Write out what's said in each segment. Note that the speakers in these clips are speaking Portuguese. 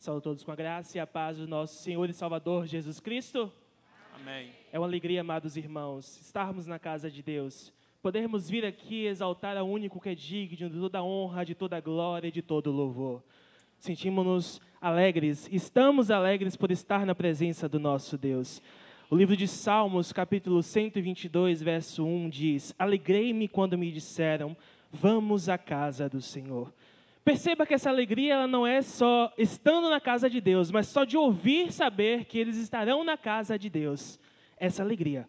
Saúde a todos com a graça e a paz do nosso Senhor e Salvador Jesus Cristo. Amém. É uma alegria, amados irmãos, estarmos na casa de Deus, podermos vir aqui exaltar ao único que é digno de toda a honra, de toda a glória e de todo o louvor. Sentimos-nos alegres, estamos alegres por estar na presença do nosso Deus. O livro de Salmos, capítulo 122, verso 1 diz: Alegrei-me quando me disseram, vamos à casa do Senhor. Perceba que essa alegria ela não é só estando na casa de Deus, mas só de ouvir saber que eles estarão na casa de Deus. Essa alegria,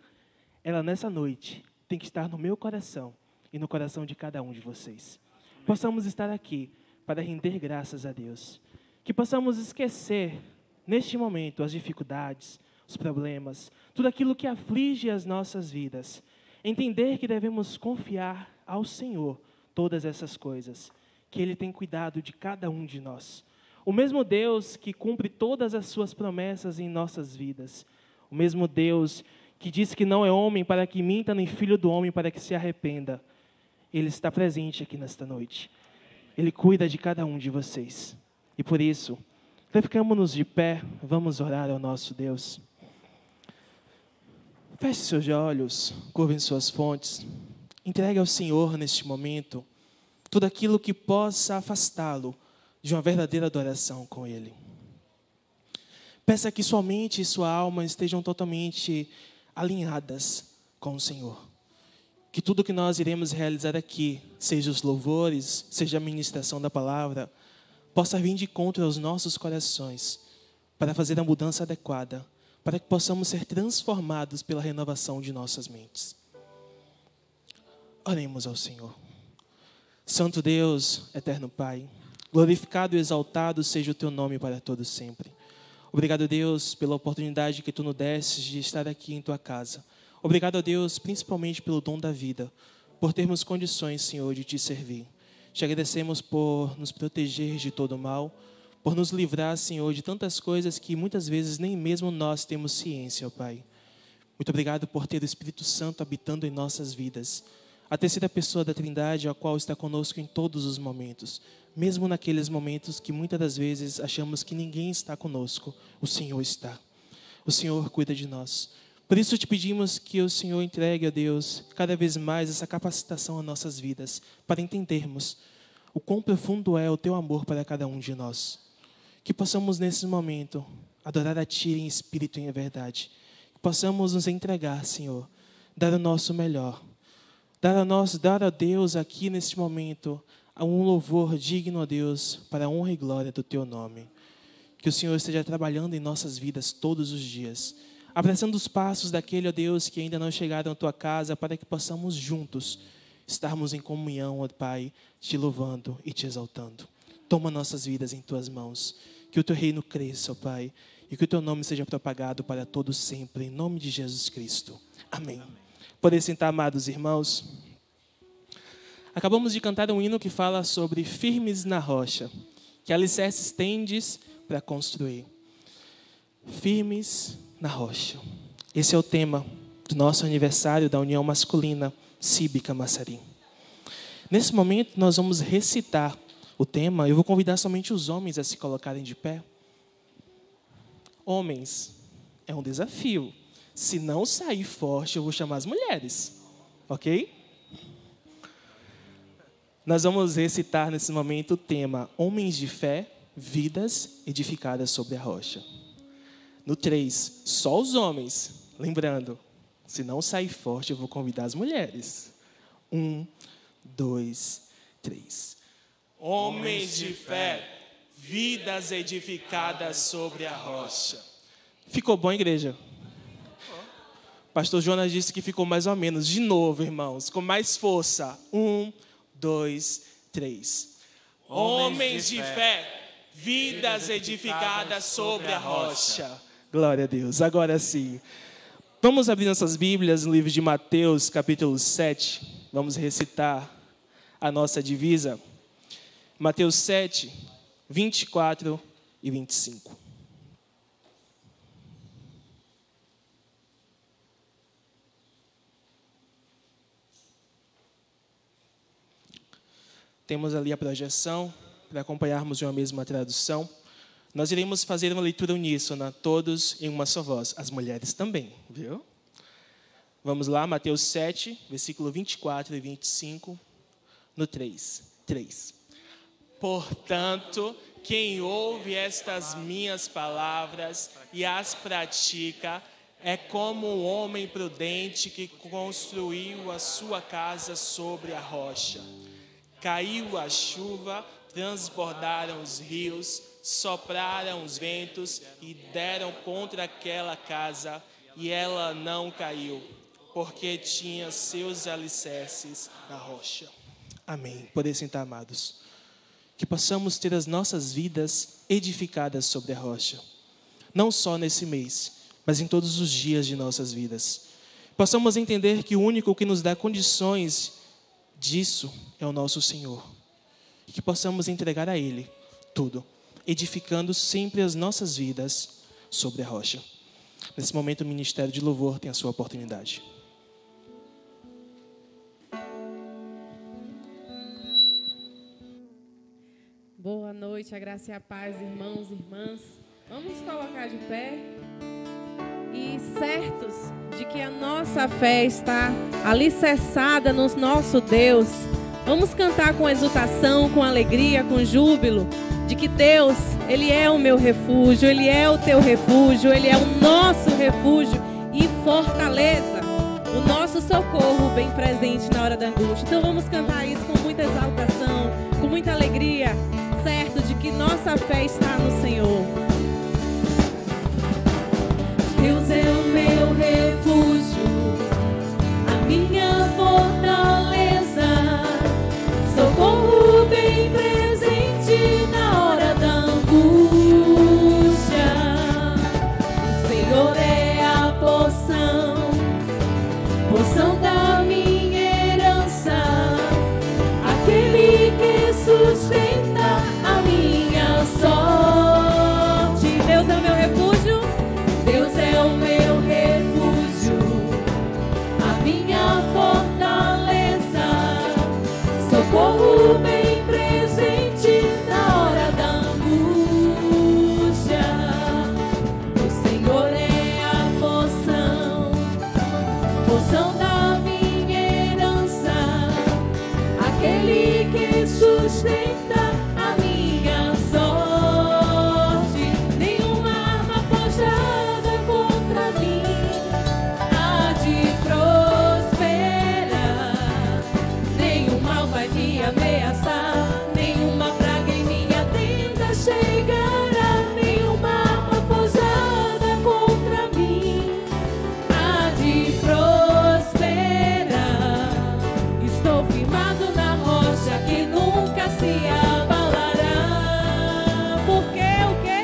ela nessa noite tem que estar no meu coração e no coração de cada um de vocês. Possamos estar aqui para render graças a Deus. Que possamos esquecer, neste momento, as dificuldades, os problemas, tudo aquilo que aflige as nossas vidas. Entender que devemos confiar ao Senhor todas essas coisas, que Ele tem cuidado de cada um de nós. O mesmo Deus que cumpre todas as suas promessas em nossas vidas. O mesmo Deus que diz que não é homem para que minta, nem filho do homem para que se arrependa. Ele está presente aqui nesta noite. Ele cuida de cada um de vocês. E por isso, ficamos de pé, vamos orar ao nosso Deus. Feche seus olhos, curvem suas fontes. Entregue ao Senhor neste momento tudo aquilo que possa afastá-lo de uma verdadeira adoração com Ele. Peça que sua mente e sua alma estejam totalmente alinhadas com o Senhor. Que tudo que nós iremos realizar aqui, seja os louvores, seja a ministração da palavra, possa vir de encontro aos nossos corações, para fazer a mudança adequada, para que possamos ser transformados pela renovação de nossas mentes. Oremos ao Senhor. Santo Deus, eterno Pai, glorificado e exaltado seja o Teu nome para todos sempre. Obrigado, Deus, pela oportunidade que Tu nos destes de estar aqui em Tua casa. Obrigado a Deus, principalmente pelo dom da vida, por termos condições, Senhor, de Te servir. Te agradecemos por nos proteger de todo mal, por nos livrar, Senhor, de tantas coisas que muitas vezes nem mesmo nós temos ciência, ó Pai. Muito obrigado por ter o Espírito Santo habitando em nossas vidas. A terceira pessoa da Trindade, a qual está conosco em todos os momentos. Mesmo naqueles momentos que muitas das vezes achamos que ninguém está conosco, o Senhor está. O Senhor cuida de nós. Por isso te pedimos que o Senhor entregue a Deus cada vez mais essa capacitação às nossas vidas, para entendermos o quão profundo é o Teu amor para cada um de nós. Que possamos nesse momento adorar a Ti em espírito e em verdade. Que possamos nos entregar, Senhor, dar o nosso melhor. Dar a Deus aqui neste momento um louvor digno a Deus para a honra e glória do Teu nome. Que o Senhor esteja trabalhando em nossas vidas todos os dias, abraçando os passos daquele, ó Deus, que ainda não chegaram à Tua casa, para que possamos juntos estarmos em comunhão, ó Pai, Te louvando e Te exaltando. Toma nossas vidas em Tuas mãos, que o Teu reino cresça, ó Pai, e que o Teu nome seja propagado para todos sempre, em nome de Jesus Cristo. Amém. Podem sentar, amados irmãos. Acabamos de cantar um hino que fala sobre firmes na rocha, que alicerces tendes para construir. Firmes na rocha. Esse é o tema do nosso aniversário da União Masculina Cívica Maçarim. Nesse momento nós vamos recitar o tema. Eu vou convidar somente os homens a se colocarem de pé. Homens, é um desafio. Se não sair forte, eu vou chamar as mulheres. Ok? Nós vamos recitar nesse momento o tema Homens de Fé, Vidas Edificadas sobre a Rocha. No 3, só os homens. Lembrando, se não sair forte, eu vou convidar as mulheres. 1, 2, 3. Homens de fé, vidas edificadas sobre a rocha. Ficou bom, igreja? Pastor Jonas disse que ficou mais ou menos. De novo, irmãos, com mais força. 1, 2, 3. Homens de fé, vidas edificadas sobre a rocha. Glória a Deus. Agora sim. Vamos abrir nossas Bíblias no livro de Mateus, capítulo 7. Vamos recitar a nossa divisa. Mateus 7, 24 e 25. Temos ali a projeção, para acompanharmos de uma mesma tradução. Nós iremos fazer uma leitura uníssona, todos em uma só voz. As mulheres também, viu? Vamos lá, Mateus 7, versículo 24 e 25, no 3. Portanto, quem ouve estas minhas palavras e as pratica é como um homem prudente que construiu a sua casa sobre a rocha. Caiu a chuva, transbordaram os rios, sopraram os ventos e deram contra aquela casa, e ela não caiu, porque tinha seus alicerces na rocha. Amém. Podem sentar, amados. Que possamos ter as nossas vidas edificadas sobre a rocha. Não só nesse mês, mas em todos os dias de nossas vidas. Possamos entender que o único que nos dá condições disso é o nosso Senhor. E que possamos entregar a Ele tudo, edificando sempre as nossas vidas sobre a rocha. Nesse momento, o Ministério de Louvor tem a sua oportunidade. Boa noite, a graça e a paz, irmãos e irmãs. Vamos nos colocar de pé e certos de que a nossa fé está alicerçada no nosso Deus. Vamos cantar com exultação, com alegria, com júbilo, de que Deus, Ele é o meu refúgio, Ele é o teu refúgio, Ele é o nosso refúgio e fortaleza, o nosso socorro bem presente na hora da angústia. Então vamos cantar isso com muita exaltação, com muita alegria, certo de que nossa fé está no Senhor. Deus é o meu refúgio, a minha fortaleza, socorro bem presente na hora da angústia. O Senhor é a porção da minha herança, aquele que sustenta a minha sorte. Deus é o meu refúgio, Deus é o meu refúgio, a minha fortaleza, socorro bem presente na hora da angústia. O Senhor é a porção da minha herança, aquele que sustenta a minha sorte. Nenhuma arma forjada contra mim há de prosperar, nenhum mal vai me ameaçar, nenhuma praga em minha tenda chegará. Nenhuma arma forjada contra mim há de prosperar. Estou firmado na rocha que nunca se abalará. Porque o quê?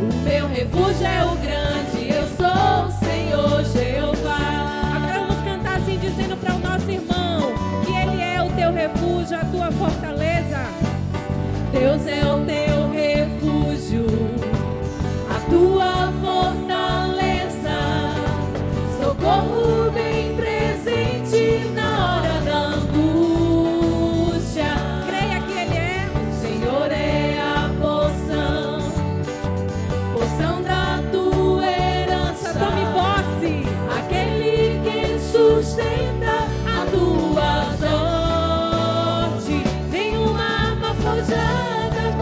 O meu refúgio é o grande, eu sou o Senhor Jeová. Agora vamos cantar assim, dizendo para o nosso irmão que Ele é o teu refúgio, a tua fortaleza. Deus é o teu refúgio, a tua fortaleza, socorro bem presente na hora da angústia. Creia que Ele é. O Senhor é a porção da tua herança. Tome posse, aquele que sustenta a tua sorte. Nenhuma arma forjada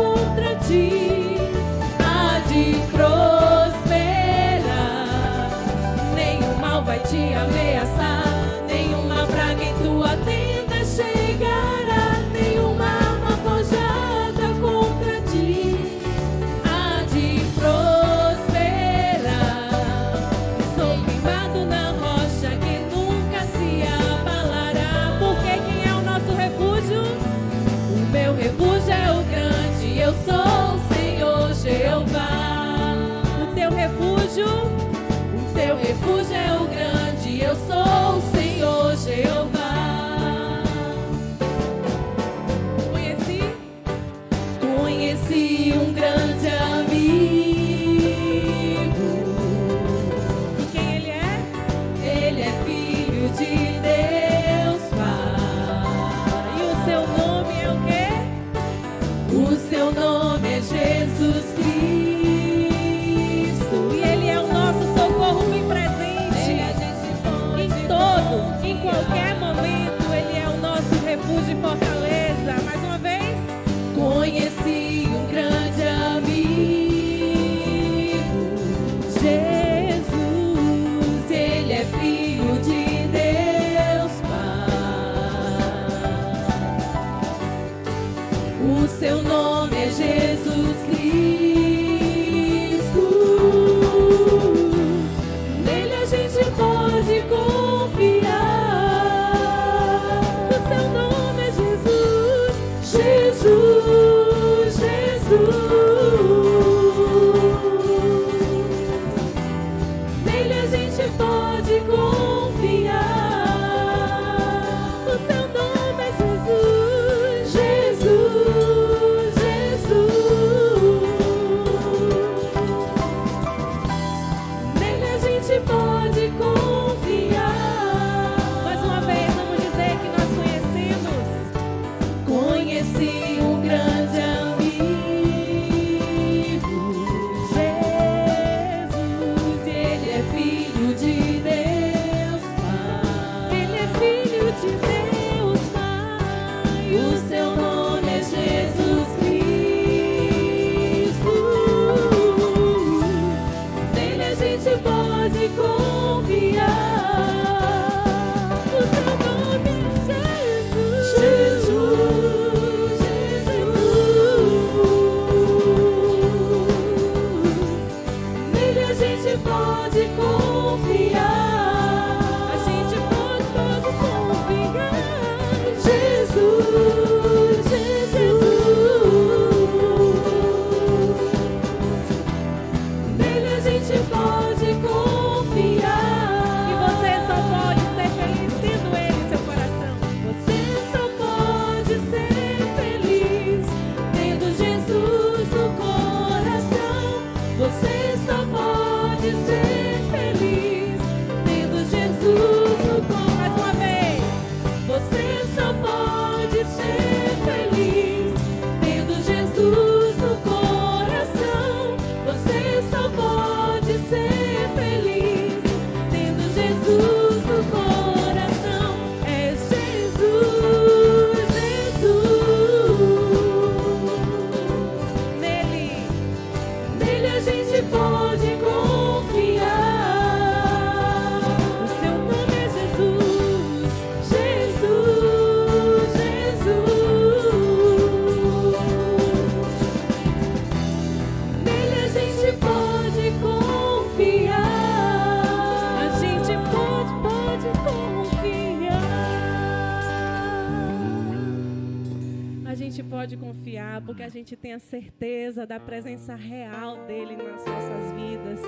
gente pode confiar, porque a gente tem a certeza da presença real dele nas nossas vidas.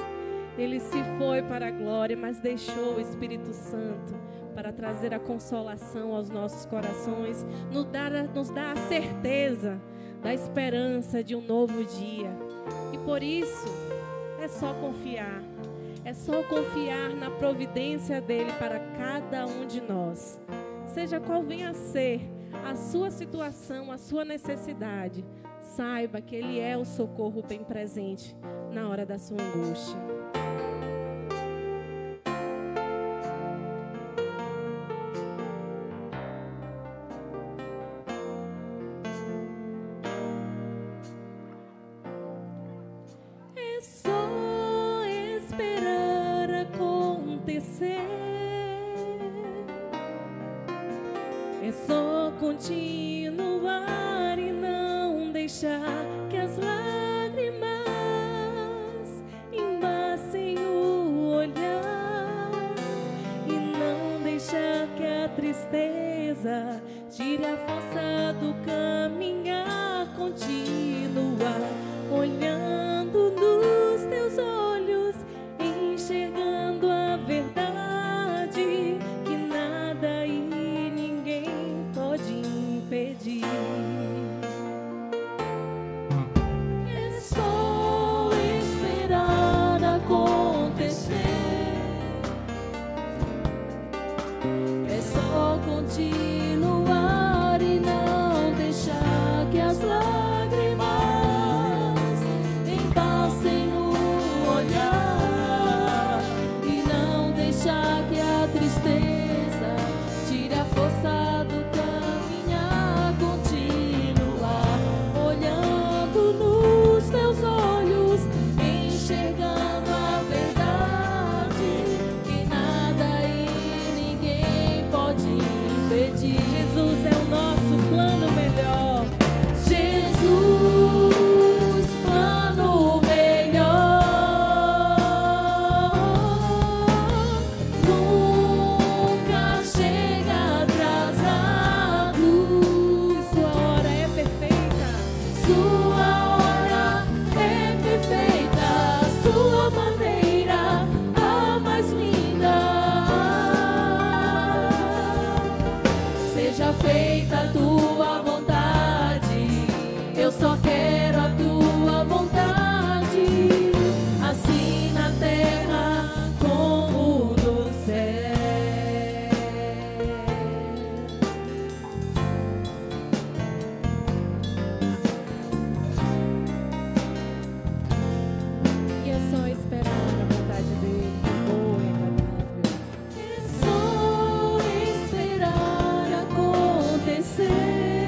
Ele se foi para a glória, mas deixou o Espírito Santo para trazer a consolação aos nossos corações, nos dá a certeza da esperança de um novo dia. E por isso, é só confiar. É só confiar na providência dele para cada um de nós. Seja qual venha a ser a sua situação, a sua necessidade, saiba que ele é o socorro bem presente na hora da sua angústia. É só esperar acontecer. É só continuar e não deixar que as lágrimas embaçem o olhar, e não deixar que a tristeza tire a força do caminhar. Continua olhando nos teus olhos, enxergando a verdade, que nada e ninguém pode impedir. É só esperar acontecer. É só continuar e não deixar que as lágrimas embaçem no olhar, e não deixar que a tristeza tire a força do caminhar. Continuar olhando nos teus olhos, enxergando a verdade, que nada e ninguém pode impedir. Jesus é o nosso plano melhor. Jesus, plano melhor, nunca chega atrasado. Sua hora é perfeita. Sua hora é perfeita. Sua maneira a mais linda. Seja feita a tua vontade. Eu só quero a tua vontade, assim na terra como no céu. E é só esperar a vontade dele, boa e agradável. É só esperar acontecer.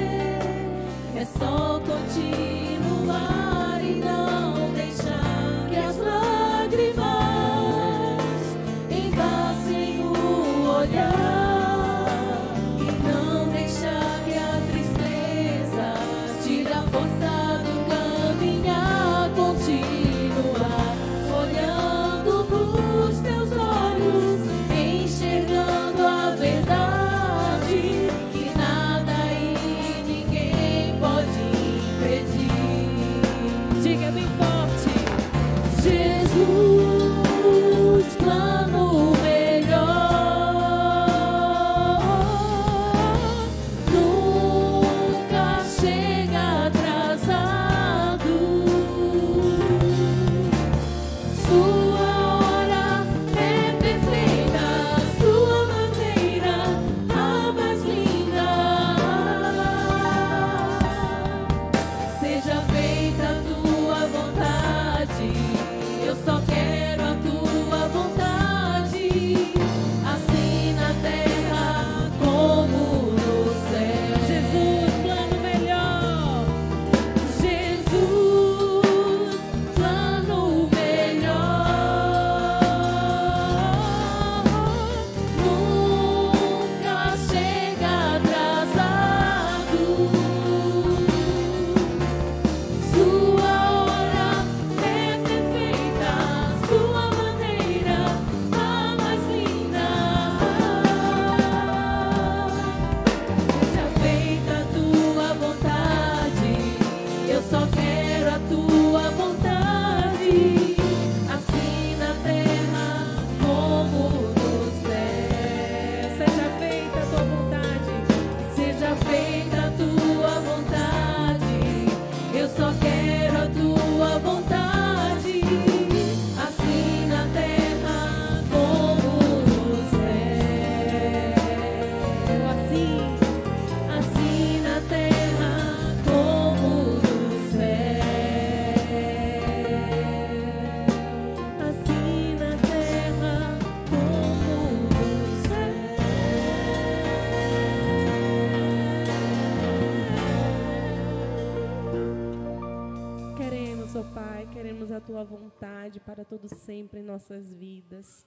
a tua vontade para todo sempre em nossas vidas.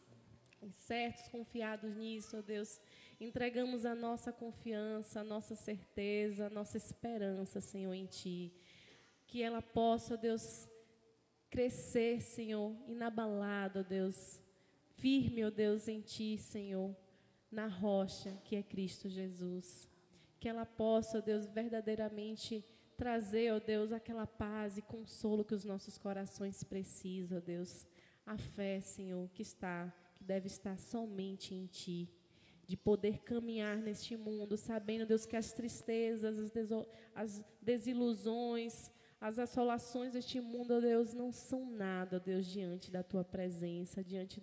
E certos, confiados nisso, ó Deus, entregamos a nossa confiança, a nossa certeza, a nossa esperança, Senhor, em Ti. Que ela possa, ó Deus, crescer, Senhor, inabalada, ó Deus, firme, ó Deus, em Ti, Senhor, na rocha que é Cristo Jesus. Que ela possa, ó Deus, verdadeiramente trazer, ó Deus, aquela paz e consolo que os nossos corações precisam, ó Deus. A fé, Senhor, que deve estar somente em Ti. De poder caminhar neste mundo, sabendo, Deus, que as tristezas, as desilusões, as assolações deste mundo, ó Deus, não são nada, ó Deus, diante da Tua presença, diante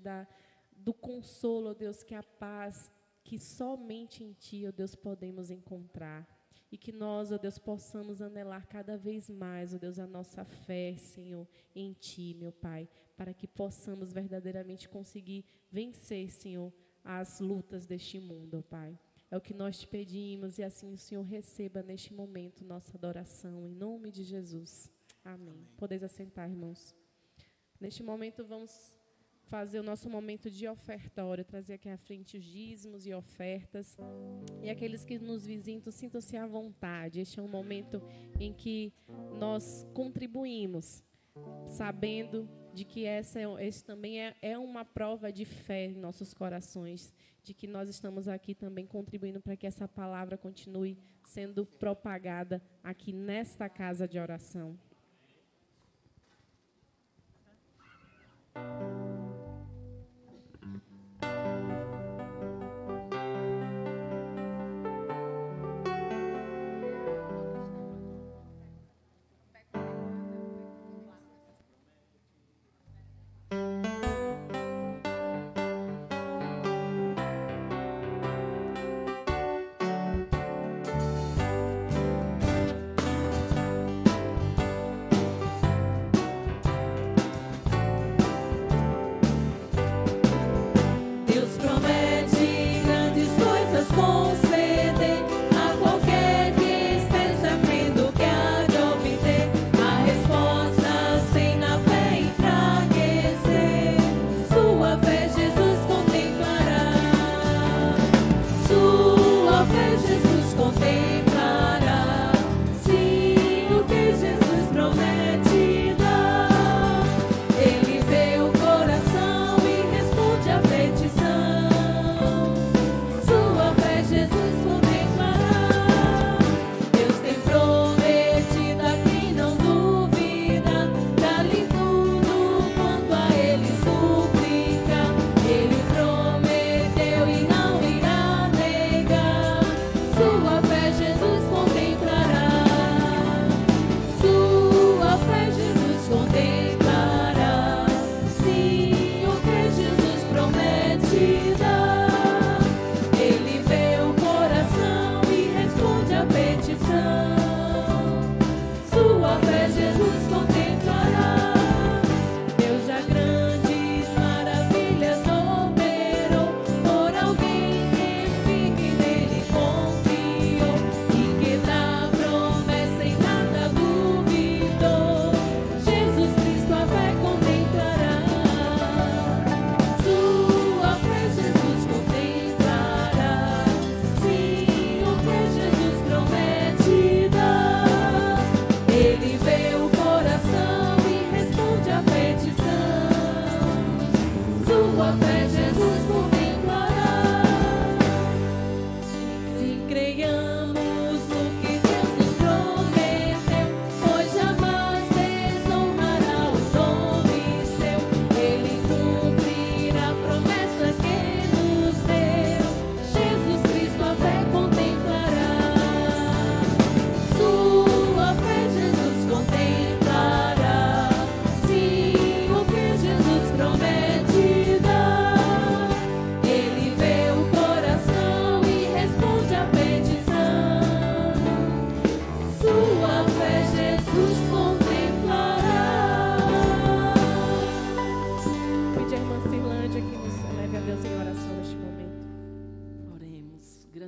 do consolo, ó Deus, que a paz que somente em Ti, ó Deus, podemos encontrar. E que nós, ó Deus, possamos anelar cada vez mais, ó Deus, a nossa fé, Senhor, em Ti, meu Pai, para que possamos verdadeiramente conseguir vencer, Senhor, as lutas deste mundo, ó Pai. É o que nós Te pedimos e assim o Senhor receba neste momento nossa adoração, em nome de Jesus. Amém. Podeis assentar, irmãos. Neste momento vamos fazer o nosso momento de ofertório, trazer aqui à frente os dízimos e ofertas. E aqueles que nos visitam, sintam-se à vontade. Este é um momento em que nós contribuímos, sabendo de que esse também é uma prova de fé em nossos corações, de que nós estamos aqui também contribuindo para que essa palavra continue sendo propagada aqui nesta casa de oração.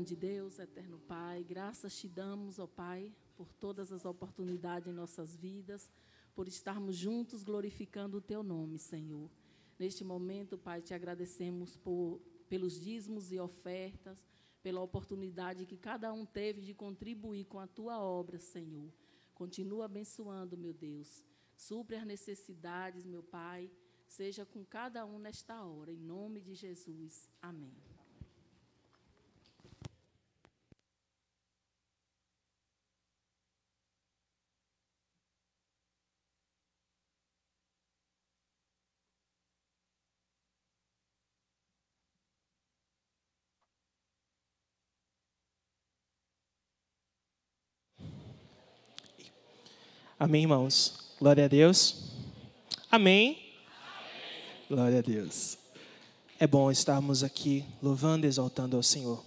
Grande Deus, eterno Pai, graças te damos, ó Pai, por todas as oportunidades em nossas vidas, por estarmos juntos glorificando o Teu nome, Senhor. Neste momento, Pai, te agradecemos pelos dízimos e ofertas, pela oportunidade que cada um teve de contribuir com a Tua obra, Senhor. Continua abençoando, meu Deus. Supre as necessidades, meu Pai. Seja com cada um nesta hora, em nome de Jesus. Amém. Amém, irmãos. Glória a Deus. Amém. Glória a Deus. É bom estarmos aqui louvando e exaltando ao Senhor.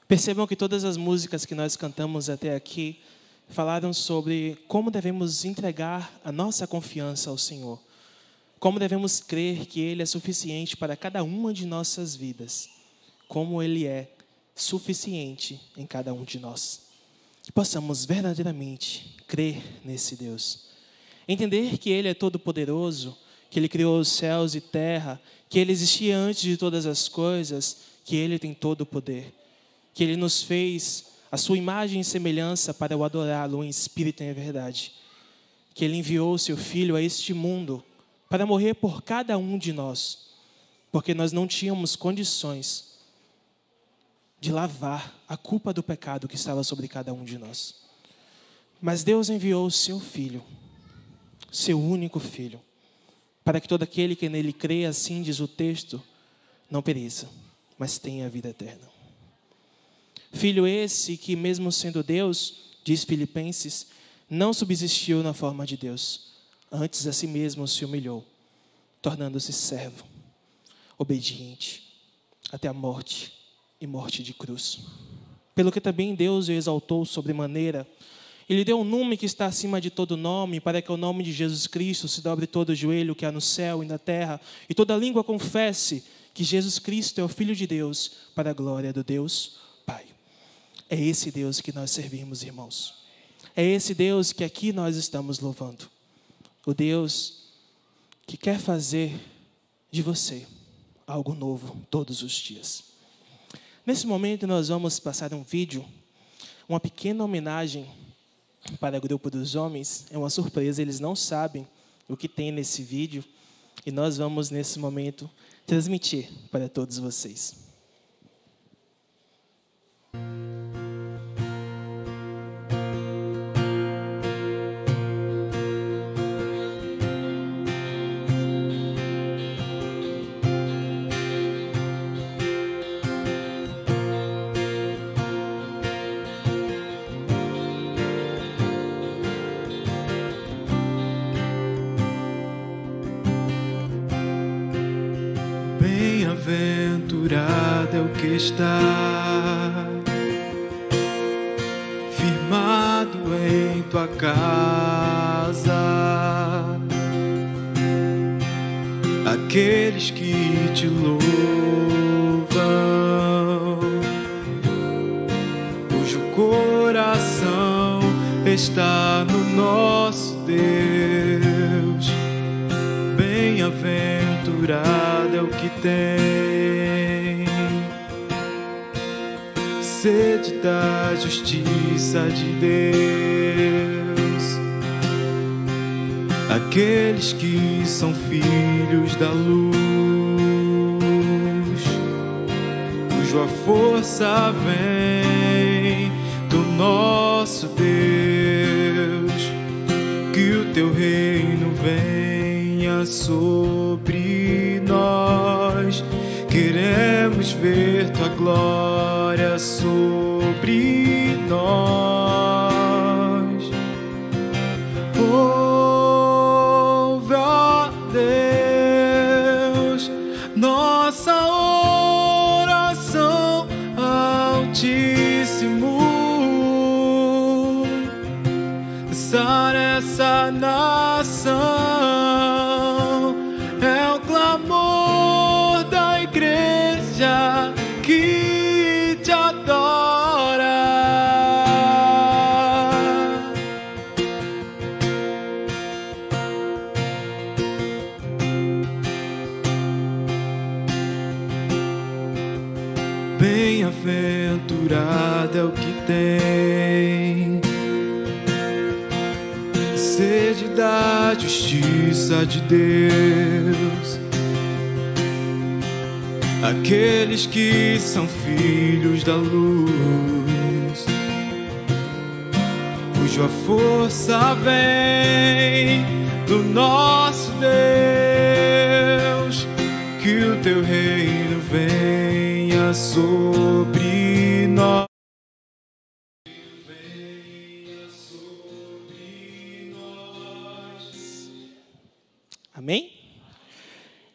Percebam que todas as músicas que nós cantamos até aqui falaram sobre como devemos entregar a nossa confiança ao Senhor. Como devemos crer que Ele é suficiente para cada uma de nossas vidas. Como Ele é suficiente em cada um de nós. Que possamos verdadeiramente crer nesse Deus. Entender que Ele é todo-poderoso, que Ele criou os céus e terra, que Ele existia antes de todas as coisas, que Ele tem todo o poder. Que Ele nos fez a sua imagem e semelhança para o adorá-lo em espírito e em verdade. Que Ele enviou o seu Filho a este mundo para morrer por cada um de nós, porque nós não tínhamos condições de lavar a culpa do pecado que estava sobre cada um de nós. Mas Deus enviou o seu Filho, seu único Filho, para que todo aquele que nele crê, assim diz o texto, não pereça, mas tenha a vida eterna. Filho esse que, mesmo sendo Deus, diz Filipenses, não subsistiu na forma de Deus, antes a si mesmo se humilhou, tornando-se servo, obediente, até a morte e morte de cruz. Pelo que também Deus o exaltou sobremaneira, Ele deu um nome que está acima de todo nome, para que o nome de Jesus Cristo se dobre todo o joelho que há no céu e na terra, e toda língua confesse que Jesus Cristo é o Filho de Deus, para a glória do Deus Pai. É esse Deus que nós servimos, irmãos. É esse Deus que aqui nós estamos louvando. O Deus que quer fazer de você algo novo todos os dias. Nesse momento nós vamos passar um vídeo, uma pequena homenagem para o grupo dos homens. É uma surpresa, eles não sabem o que tem nesse vídeo. E nós vamos nesse momento transmitir para todos vocês. Bem-aventurado é o que está firmado em tua casa, aqueles que te louvam, cujo coração está no nosso Deus. Bem-aventurado é o que tem sede da justiça de Deus, aqueles que são filhos da luz, cuja força vem do nosso Deus. Que o teu reino venha sobre nós, queremos ver tua glória sobre nós. Ouve, ó Deus, nossa oração, Altíssimo. Sara essa nação, é o clamor da igreja que te adora. tem sede da justiça de Deus. Aqueles que são filhos da luz, cuja força vem do nosso Deus. Que o teu reino venha sobre nós. Amém?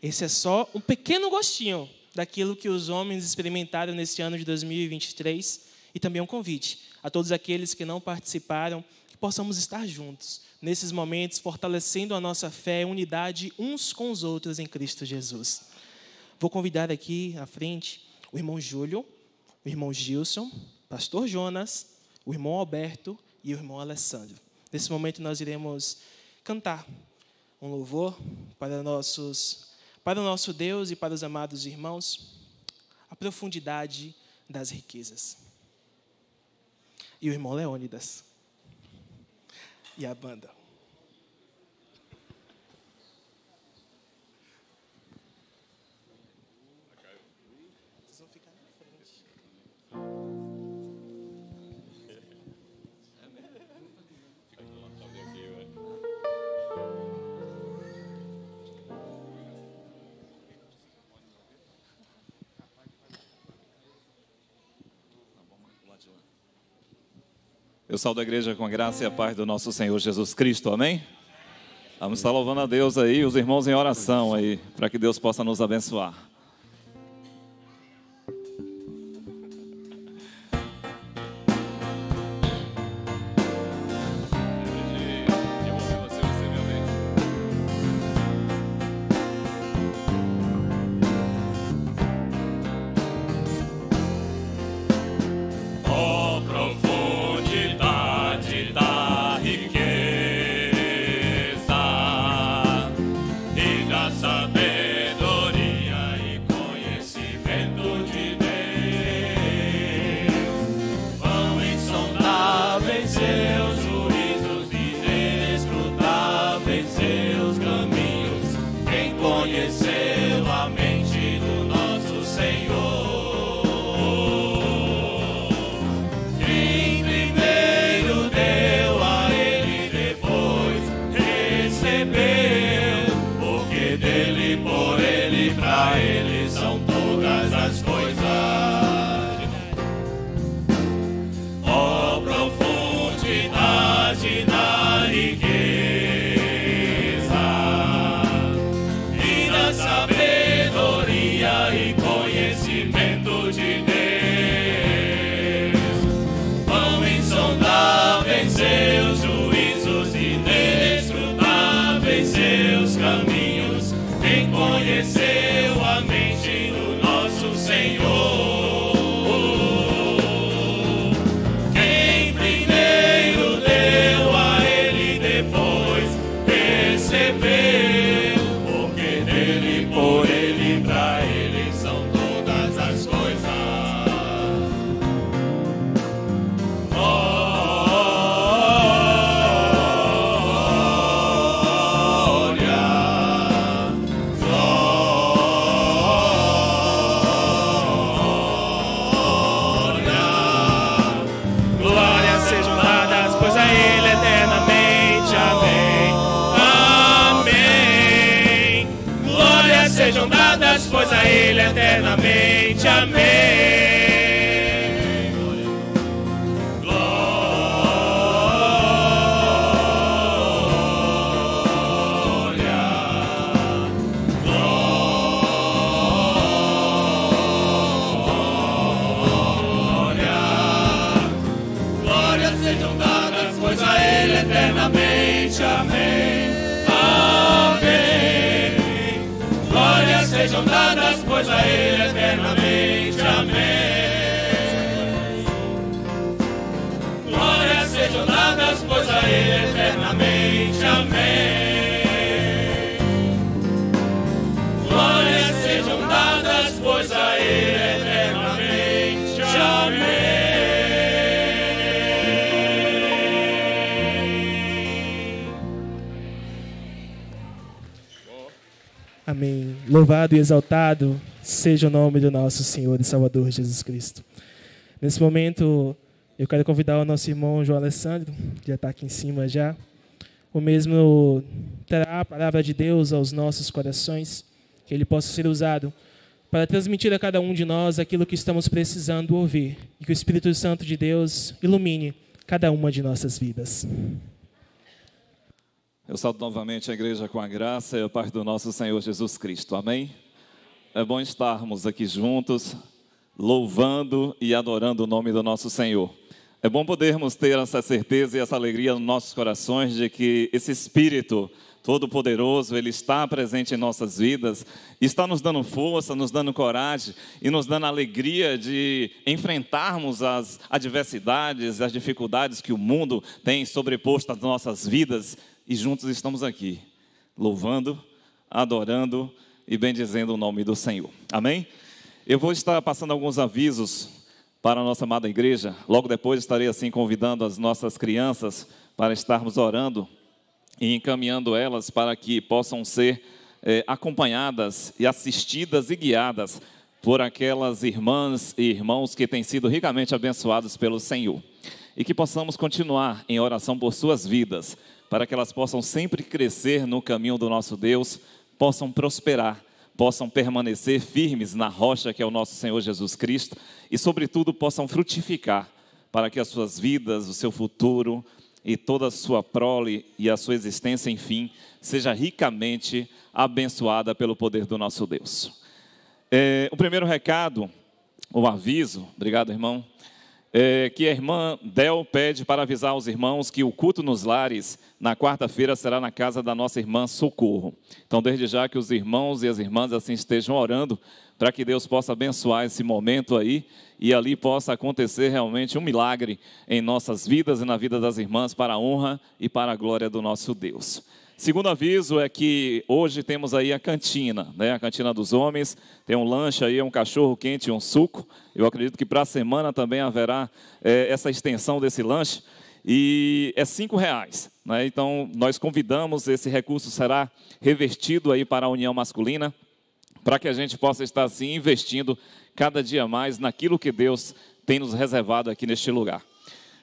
Esse é só um pequeno gostinho daquilo que os homens experimentaram nesse ano de 2023 e também um convite a todos aqueles que não participaram, que possamos estar juntos nesses momentos, fortalecendo a nossa fé e unidade uns com os outros em Cristo Jesus. Vou convidar aqui à frente o irmão Júlio, o irmão Gilson, pastor Jonas, o irmão Alberto e o irmão Alessandro. Nesse momento nós iremos cantar um louvor para o nosso Deus e para os amados irmãos, a profundidade das riquezas. E o irmão Leônidas e a banda. Vocês vão ficar na frente. Eu saúdo a igreja com a graça e a paz do nosso Senhor Jesus Cristo, amém? Vamos estar louvando a Deus aí, os irmãos em oração aí, para que Deus possa nos abençoar. Pois a Ele eternamente, amém. Glória, glória, glórias sejam dadas, pois a Ele eternamente, amém. Sejam dadas, pois a Ele eternamente, amém. Glórias sejam dadas, pois a Ele eternamente, amém. Glórias sejam dadas, pois a Ele eternamente, amém. Amém. Louvado e exaltado seja o nome do nosso Senhor e Salvador Jesus Cristo. Nesse momento, eu quero convidar o nosso irmão João Alessandro, que já está aqui em cima já. O mesmo trará a palavra de Deus aos nossos corações, que ele possa ser usado para transmitir a cada um de nós aquilo que estamos precisando ouvir. E que o Espírito Santo de Deus ilumine cada uma de nossas vidas. Eu saúdo novamente a igreja com a graça e a paz do nosso Senhor Jesus Cristo. Amém? É bom estarmos aqui juntos, louvando e adorando o nome do nosso Senhor. É bom podermos ter essa certeza e essa alegria nos nossos corações de que esse Espírito Todo-Poderoso, Ele está presente em nossas vidas, está nos dando força, nos dando coragem e nos dando alegria de enfrentarmos as adversidades, as dificuldades que o mundo tem sobreposto às nossas vidas. E juntos estamos aqui, louvando, adorando e bendizendo o nome do Senhor. Amém? Eu vou estar passando alguns avisos para a nossa amada igreja. Logo depois estarei assim convidando as nossas crianças para estarmos orando e encaminhando elas para que possam ser acompanhadas e assistidas e guiadas por aquelas irmãs e irmãos que têm sido ricamente abençoados pelo Senhor. E que possamos continuar em oração por suas vidas, para que elas possam sempre crescer no caminho do nosso Deus, possam prosperar, possam permanecer firmes na rocha que é o nosso Senhor Jesus Cristo e, sobretudo, possam frutificar, para que as suas vidas, o seu futuro e toda a sua prole e a sua existência, enfim, seja ricamente abençoada pelo poder do nosso Deus. O primeiro recado, o aviso, obrigado, irmão, que a irmã Del pede para avisar os irmãos que o culto nos lares, na quarta-feira, será na casa da nossa irmã Socorro. Então, desde já que os irmãos e as irmãs assim estejam orando, para que Deus possa abençoar esse momento aí, e ali possa acontecer realmente um milagre em nossas vidas e na vida das irmãs, para a honra e para a glória do nosso Deus. Segundo aviso é que hoje temos aí a cantina, né? A cantina dos homens, tem um lanche aí, um cachorro quente e um suco. Eu acredito que para a semana também haverá essa extensão desse lanche. E é R$5, né? Então nós convidamos, esse recurso será revertido aí para a união masculina, para que a gente possa estar assim investindo cada dia mais naquilo que Deus tem nos reservado aqui neste lugar.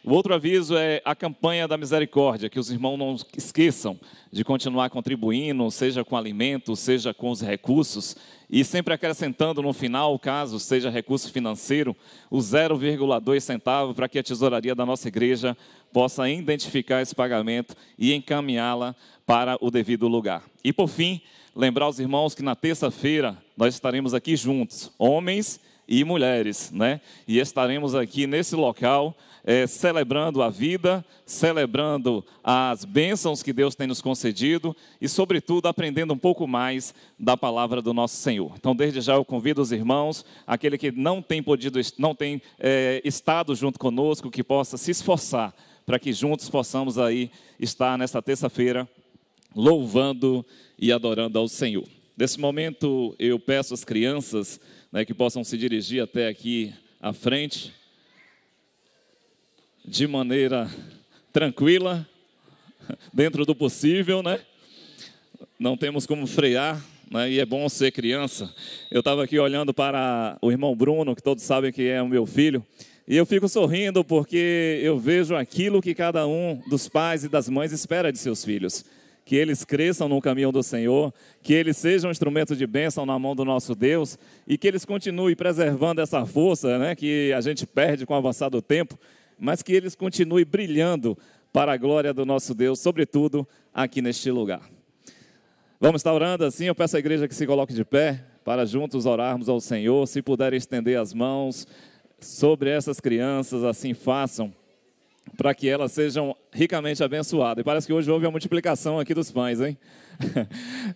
O outro aviso é a campanha da misericórdia, que os irmãos não esqueçam de continuar contribuindo, seja com alimento, seja com os recursos, e sempre acrescentando no final, caso seja recurso financeiro, o 0,2 centavo para que a tesouraria da nossa igreja possa identificar esse pagamento e encaminhá-la para o devido lugar. E por fim, lembrar os irmãos que na terça-feira nós estaremos aqui juntos, homens e mulheres, né? E estaremos aqui nesse local celebrando a vida, celebrando as bênçãos que Deus tem nos concedido e, sobretudo, aprendendo um pouco mais da palavra do nosso Senhor. Então, desde já eu convido os irmãos, aquele que não tem estado junto conosco, que possa se esforçar para que juntos possamos aí estar nesta terça-feira louvando e adorando ao Senhor. Nesse momento, eu peço às crianças, né, que possam se dirigir até aqui à frente, de maneira tranquila, dentro do possível, né? Não temos como frear, né? E é bom ser criança. Eu estava aqui olhando para o irmão Bruno, que todos sabem que é o meu filho, e eu fico sorrindo porque eu vejo aquilo que cada um dos pais e das mães espera de seus filhos. Que eles cresçam no caminho do Senhor, que eles sejam um instrumento de bênção na mão do nosso Deus e que eles continuem preservando essa força, né, que a gente perde com o avançar do tempo, mas que eles continuem brilhando para a glória do nosso Deus, sobretudo aqui neste lugar. Vamos estar orando assim, eu peço à igreja que se coloque de pé, para juntos orarmos ao Senhor. Se puderem estender as mãos sobre essas crianças, assim façam, para que elas sejam ricamente abençoadas. E parece que hoje houve a multiplicação aqui dos pães, hein?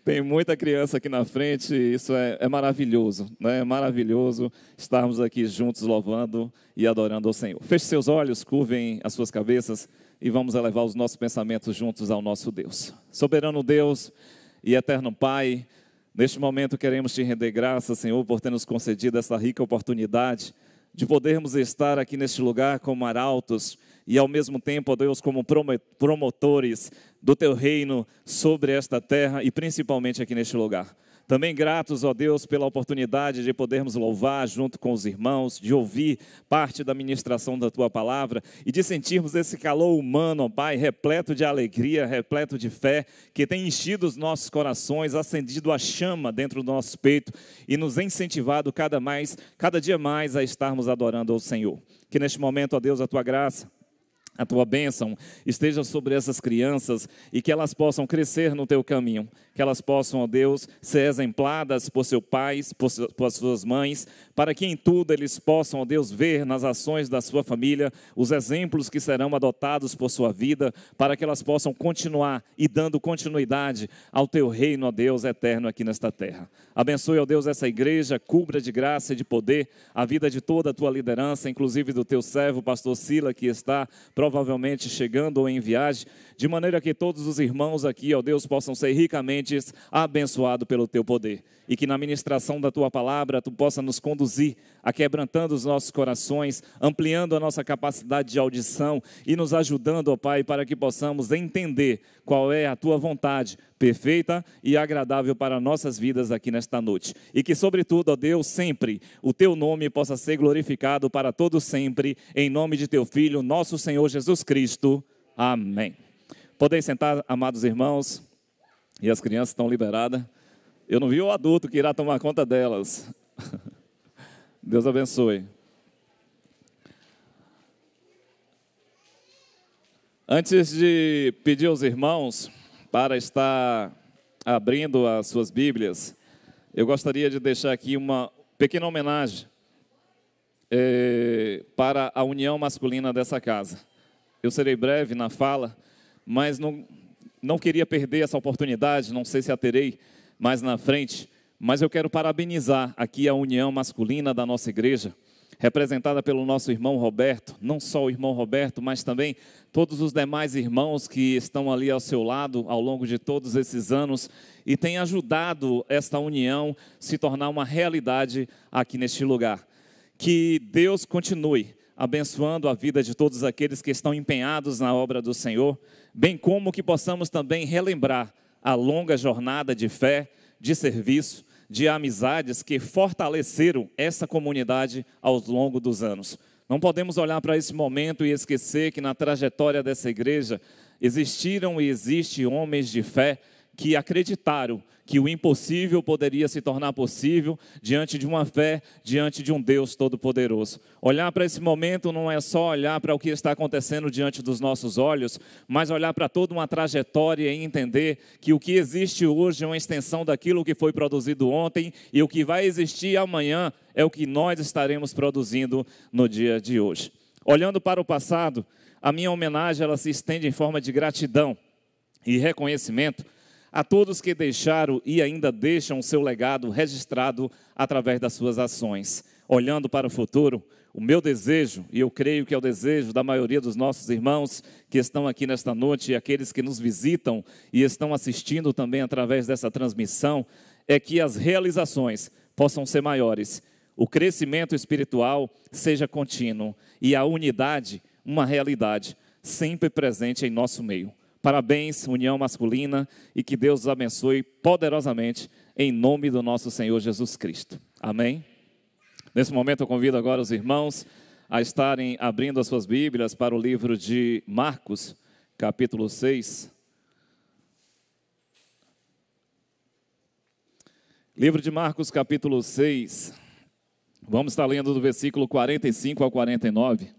Tem muita criança aqui na frente, isso é maravilhoso, né? É maravilhoso estarmos aqui juntos louvando e adorando ao Senhor. Feche seus olhos, curvem as suas cabeças e vamos elevar os nossos pensamentos juntos ao nosso Deus. Soberano Deus e eterno Pai, neste momento queremos te render graças, Senhor, por ter nos concedido essa rica oportunidade de podermos estar aqui neste lugar como arautos e ao mesmo tempo, ó Deus, como promotores do Teu reino sobre esta terra e principalmente aqui neste lugar. Também gratos, ó Deus, pela oportunidade de podermos louvar junto com os irmãos, de ouvir parte da ministração da Tua palavra e de sentirmos esse calor humano, ó Pai, repleto de alegria, repleto de fé, que tem enchido os nossos corações, acendido a chama dentro do nosso peito e nos incentivado cada dia mais a estarmos adorando ao Senhor. Que neste momento, ó Deus, a Tua graça, a Tua bênção esteja sobre essas crianças e que elas possam crescer no Teu caminho, que elas possam, ó Deus, ser exempladas por seus pais, por suas mães, para que em tudo eles possam, ó Deus, ver nas ações da sua família os exemplos que serão adotados por sua vida, para que elas possam continuar e dando continuidade ao Teu reino, ó Deus, eterno aqui nesta terra. Abençoe, ó Deus, essa igreja, cubra de graça e de poder a vida de toda a Tua liderança, inclusive do Teu servo, pastor Sila, que está provavelmente chegando ou em viagem, de maneira que todos os irmãos aqui, ó Deus, possam ser ricamente abençoados pelo Teu poder. E que na ministração da Tua palavra, Tu possa nos conduzir a quebrantando os nossos corações, ampliando a nossa capacidade de audição e nos ajudando, ó Pai, para que possamos entender qual é a Tua vontade perfeita e agradável para nossas vidas aqui nesta noite. E que, sobretudo, ó Deus, sempre o Teu nome possa ser glorificado para todo sempre, em nome de Teu Filho, nosso Senhor Jesus Cristo. Amém. Podem sentar, amados irmãos, e as crianças estão liberadas. Eu não vi o adulto que irá tomar conta delas. Deus abençoe. Antes de pedir aos irmãos para estar abrindo as suas Bíblias, eu gostaria de deixar aqui uma pequena homenagem para a união masculina dessa casa. Eu serei breve na fala, mas não queria perder essa oportunidade, não sei se a terei mais na frente, mas eu quero parabenizar aqui a união masculina da nossa igreja, representada pelo nosso irmão Roberto, não só o irmão Roberto, mas também todos os demais irmãos que estão ali ao seu lado ao longo de todos esses anos e têm ajudado esta união se tornar uma realidade aqui neste lugar. Que Deus continue abençoando a vida de todos aqueles que estão empenhados na obra do Senhor, bem como que possamos também relembrar a longa jornada de fé, de serviço, de amizades que fortaleceram essa comunidade ao longo dos anos. Não podemos olhar para esse momento e esquecer que na trajetória dessa igreja existiram e existem homens de fé que acreditaram que o impossível poderia se tornar possível diante de uma fé, diante de um Deus Todo-Poderoso. Olhar para esse momento não é só olhar para o que está acontecendo diante dos nossos olhos, mas olhar para toda uma trajetória e entender que o que existe hoje é uma extensão daquilo que foi produzido ontem e o que vai existir amanhã é o que nós estaremos produzindo no dia de hoje. Olhando para o passado, a minha homenagem ela se estende em forma de gratidão e reconhecimento a todos que deixaram e ainda deixam o seu legado registrado através das suas ações. Olhando para o futuro, o meu desejo, e eu creio que é o desejo da maioria dos nossos irmãos que estão aqui nesta noite e aqueles que nos visitam e estão assistindo também através dessa transmissão, é que as realizações possam ser maiores, o crescimento espiritual seja contínuo e a unidade, uma realidade, sempre presente em nosso meio. Parabéns, união masculina, e que Deus os abençoe poderosamente, em nome do nosso Senhor Jesus Cristo. Amém? Nesse momento eu convido agora os irmãos a estarem abrindo as suas Bíblias para o livro de Marcos, capítulo 6. Livro de Marcos, capítulo 6. Vamos estar lendo do versículo 45 ao 49.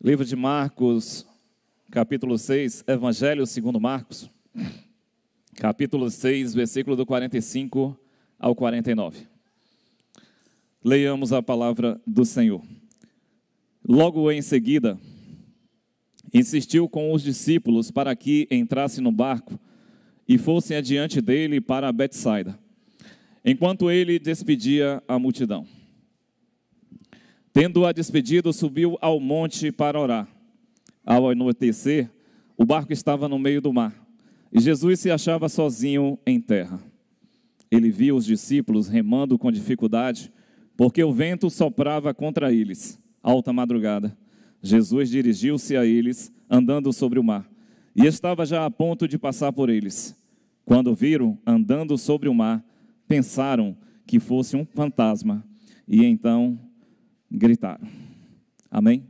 Livro de Marcos, capítulo 6, Evangelho segundo Marcos, capítulo 6, versículo do 45 ao 49. Leiamos a palavra do Senhor. Logo em seguida, insistiu com os discípulos para que entrasse no barco e fossem adiante dele para Betsaida, enquanto ele despedia a multidão. Tendo-a despedido, subiu ao monte para orar. Ao anoitecer, o barco estava no meio do mar, e Jesus se achava sozinho em terra. Ele viu os discípulos remando com dificuldade, porque o vento soprava contra eles, alta madrugada. Jesus dirigiu-se a eles, andando sobre o mar, e estava já a ponto de passar por eles. Quando viram andando sobre o mar, pensaram que fosse um fantasma, e então gritaram. Amém?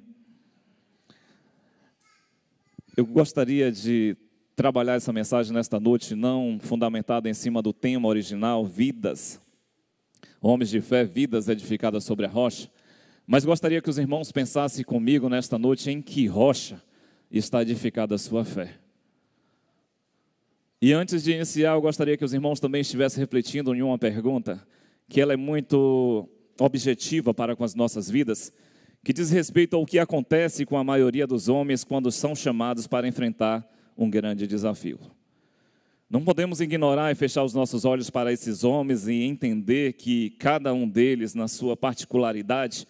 Eu gostaria de trabalhar essa mensagem nesta noite, não fundamentada em cima do tema original, vidas, homens de fé, vidas edificadas sobre a rocha, mas gostaria que os irmãos pensassem comigo nesta noite em que rocha está edificada a sua fé. E antes de iniciar, eu gostaria que os irmãos também estivessem refletindo em uma pergunta, que ela é muito objetiva para com as nossas vidas, que diz respeito ao que acontece com a maioria dos homens quando são chamados para enfrentar um grande desafio. Não podemos ignorar e fechar os nossos olhos para esses homens e entender que cada um deles, na sua particularidade,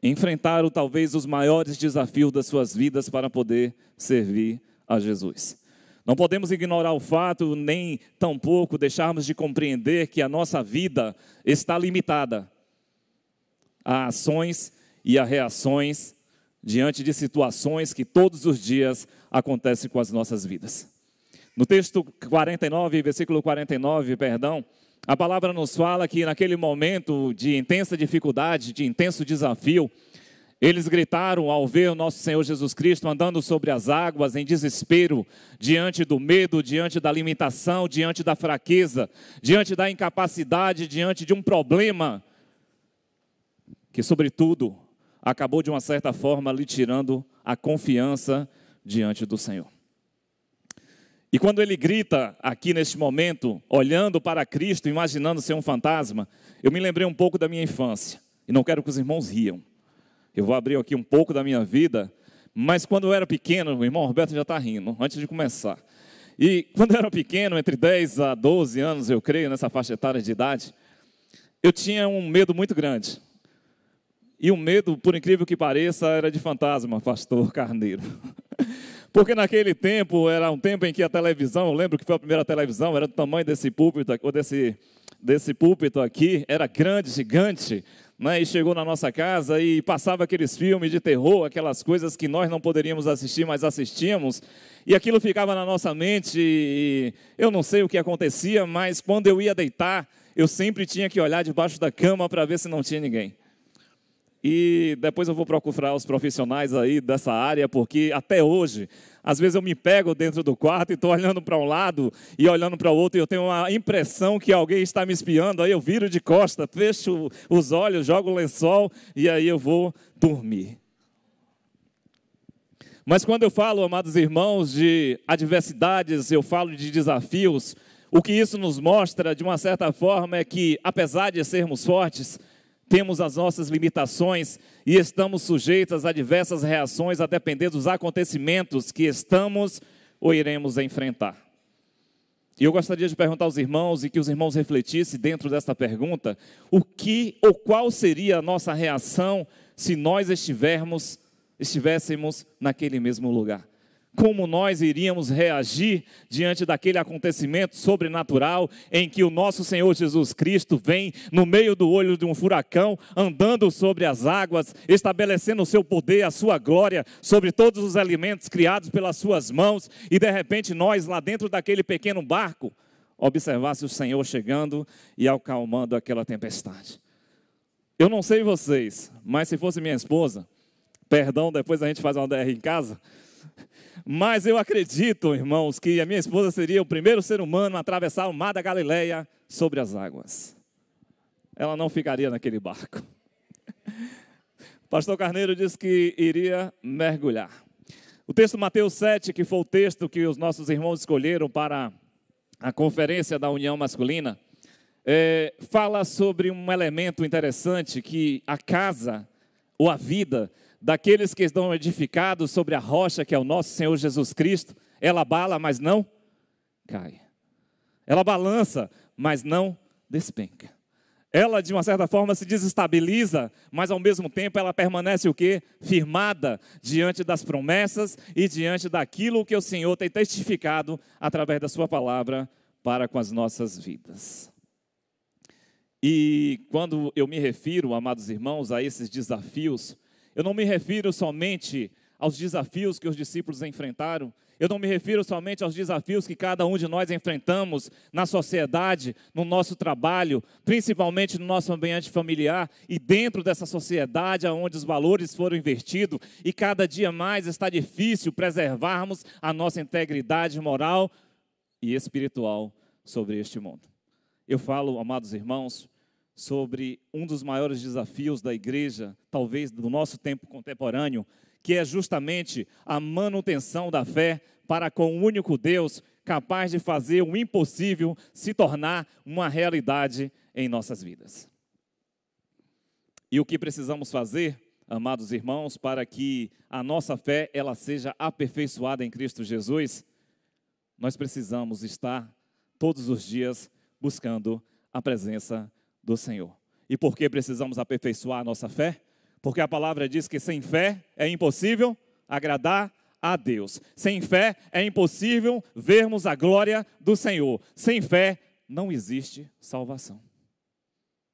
enfrentaram talvez os maiores desafios das suas vidas para poder servir a Jesus. Não podemos ignorar o fato, nem tampouco deixarmos de compreender que a nossa vida está limitada a ações e a reações diante de situações que todos os dias acontecem com as nossas vidas. No texto 49, versículo 49, a palavra nos fala que naquele momento de intensa dificuldade, de intenso desafio, eles gritaram ao ver o nosso Senhor Jesus Cristo andando sobre as águas em desespero, diante do medo, diante da limitação, diante da fraqueza, diante da incapacidade, diante de um problema que, sobretudo, acabou de uma certa forma lhe tirando a confiança diante do Senhor. E quando ele grita aqui neste momento, olhando para Cristo, imaginando ser um fantasma, eu me lembrei um pouco da minha infância, e não quero que os irmãos riam. Eu vou abrir aqui um pouco da minha vida, mas quando eu era pequeno, o irmão Roberto já está rindo, antes de começar. E quando eu era pequeno, entre 10 a 12 anos, eu creio, nessa faixa etária de idade, eu tinha um medo muito grande. E o medo, por incrível que pareça, era de fantasma, pastor Carneiro. Porque naquele tempo, era um tempo em que a televisão, eu lembro que foi a primeira televisão, era do tamanho desse púlpito, ou desse púlpito aqui, era grande, gigante, né? E chegou na nossa casa e passava aqueles filmes de terror, aquelas coisas que nós não poderíamos assistir, mas assistíamos, e aquilo ficava na nossa mente, e eu não sei o que acontecia, mas quando eu ia deitar, eu sempre tinha que olhar debaixo da cama para ver se não tinha ninguém. E depois eu vou procurar os profissionais aí dessa área, porque até hoje, às vezes eu me pego dentro do quarto e estou olhando para um lado e olhando para o outro, e eu tenho uma impressão que alguém está me espiando, aí eu viro de costa, fecho os olhos, jogo o lençol e aí eu vou dormir. Mas quando eu falo, amados irmãos, de adversidades, eu falo de desafios, o que isso nos mostra, de uma certa forma, é que, apesar de sermos fortes, temos as nossas limitações e estamos sujeitos a diversas reações a depender dos acontecimentos que estamos ou iremos enfrentar. E eu gostaria de perguntar aos irmãos e que os irmãos refletissem dentro desta pergunta, o que ou qual seria a nossa reação se nós estivéssemos naquele mesmo lugar? Como nós iríamos reagir diante daquele acontecimento sobrenatural em que o nosso Senhor Jesus Cristo vem no meio do olho de um furacão, andando sobre as águas, estabelecendo o seu poder, a sua glória sobre todos os elementos criados pelas suas mãos, e de repente nós lá dentro daquele pequeno barco, observasse o Senhor chegando e acalmando aquela tempestade. Eu não sei vocês, mas se fosse minha esposa, perdão, depois a gente faz uma DR em casa, mas eu acredito, irmãos, que a minha esposa seria o primeiro ser humano a atravessar o mar da Galileia sobre as águas. Ela não ficaria naquele barco. O pastor Carneiro disse que iria mergulhar. O texto Mateus 7, que foi o texto que os nossos irmãos escolheram para a conferência da União Masculina, fala sobre um elemento interessante, que a casa ou a vida daqueles que estão edificados sobre a rocha, que é o nosso Senhor Jesus Cristo, ela abala, mas não cai. Ela balança, mas não despenca. Ela, de uma certa forma, se desestabiliza, mas ao mesmo tempo ela permanece o quê? Firmada diante das promessas e diante daquilo que o Senhor tem testificado através da sua palavra para com as nossas vidas. E quando eu me refiro, amados irmãos, a esses desafios, eu não me refiro somente aos desafios que os discípulos enfrentaram. Eu não me refiro somente aos desafios que cada um de nós enfrentamos na sociedade, no nosso trabalho, principalmente no nosso ambiente familiar e dentro dessa sociedade onde os valores foram invertidos e cada dia mais está difícil preservarmos a nossa integridade moral e espiritual sobre este mundo. Eu falo, amados irmãos, sobre um dos maiores desafios da igreja, talvez do nosso tempo contemporâneo, que é justamente a manutenção da fé para com o único Deus capaz de fazer o impossível se tornar uma realidade em nossas vidas. E o que precisamos fazer, amados irmãos, para que a nossa fé ela seja aperfeiçoada em Cristo Jesus, nós precisamos estar todos os dias buscando a presença do Senhor. E por que precisamos aperfeiçoar a nossa fé? Porque a palavra diz que sem fé é impossível agradar a Deus. Sem fé é impossível vermos a glória do Senhor. Sem fé não existe salvação.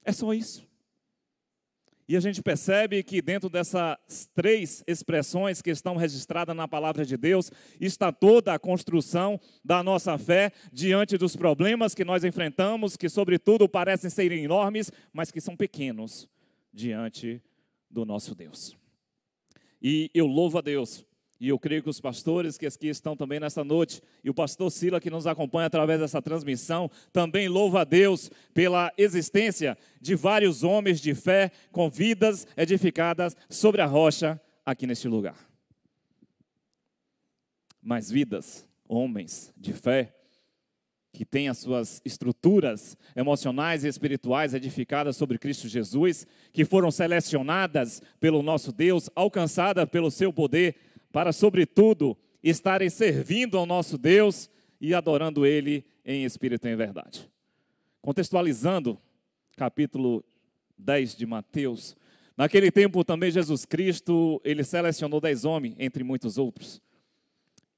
É só isso. E a gente percebe que dentro dessas 3 expressões que estão registradas na palavra de Deus, está toda a construção da nossa fé diante dos problemas que nós enfrentamos, que sobretudo parecem ser enormes, mas que são pequenos diante do nosso Deus. E eu louvo a Deus, e eu creio que os pastores que aqui estão também nessa noite, e o pastor Sila que nos acompanha através dessa transmissão, também louva a Deus pela existência de vários homens de fé com vidas edificadas sobre a rocha aqui neste lugar. Mas vidas, homens de fé, que têm as suas estruturas emocionais e espirituais edificadas sobre Cristo Jesus, que foram selecionadas pelo nosso Deus, alcançadas pelo seu poder, para, sobretudo, estarem servindo ao nosso Deus e adorando Ele em espírito e em verdade. Contextualizando, capítulo 10 de Mateus, naquele tempo também Jesus Cristo, Ele selecionou 10 homens, entre muitos outros.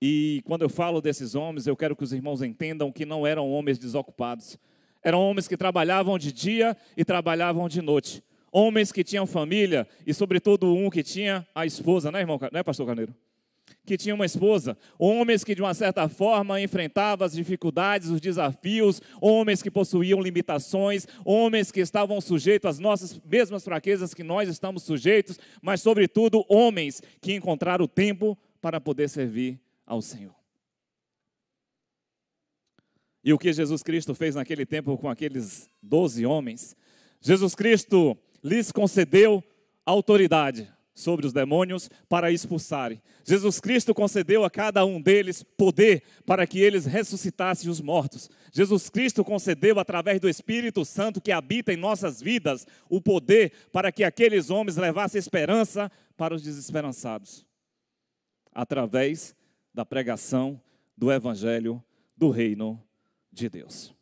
E quando eu falo desses homens, eu quero que os irmãos entendam que não eram homens desocupados. Eram homens que trabalhavam de dia e trabalhavam de noite. Homens que tinham família e, sobretudo, um que tinha a esposa, né, irmão? Né, pastor Carneiro? Que tinha uma esposa. Homens que, de uma certa forma, enfrentavam as dificuldades, os desafios. Homens que possuíam limitações. Homens que estavam sujeitos às nossas mesmas fraquezas que nós estamos sujeitos. Mas, sobretudo, homens que encontraram o tempo para poder servir ao Senhor. E o que Jesus Cristo fez naquele tempo com aqueles 12 homens? Jesus Cristo lhes concedeu autoridade sobre os demônios para expulsarem. Jesus Cristo concedeu a cada um deles poder para que eles ressuscitassem os mortos. Jesus Cristo concedeu através do Espírito Santo que habita em nossas vidas o poder para que aqueles homens levassem esperança para os desesperançados. Através da pregação do Evangelho do Reino de Deus.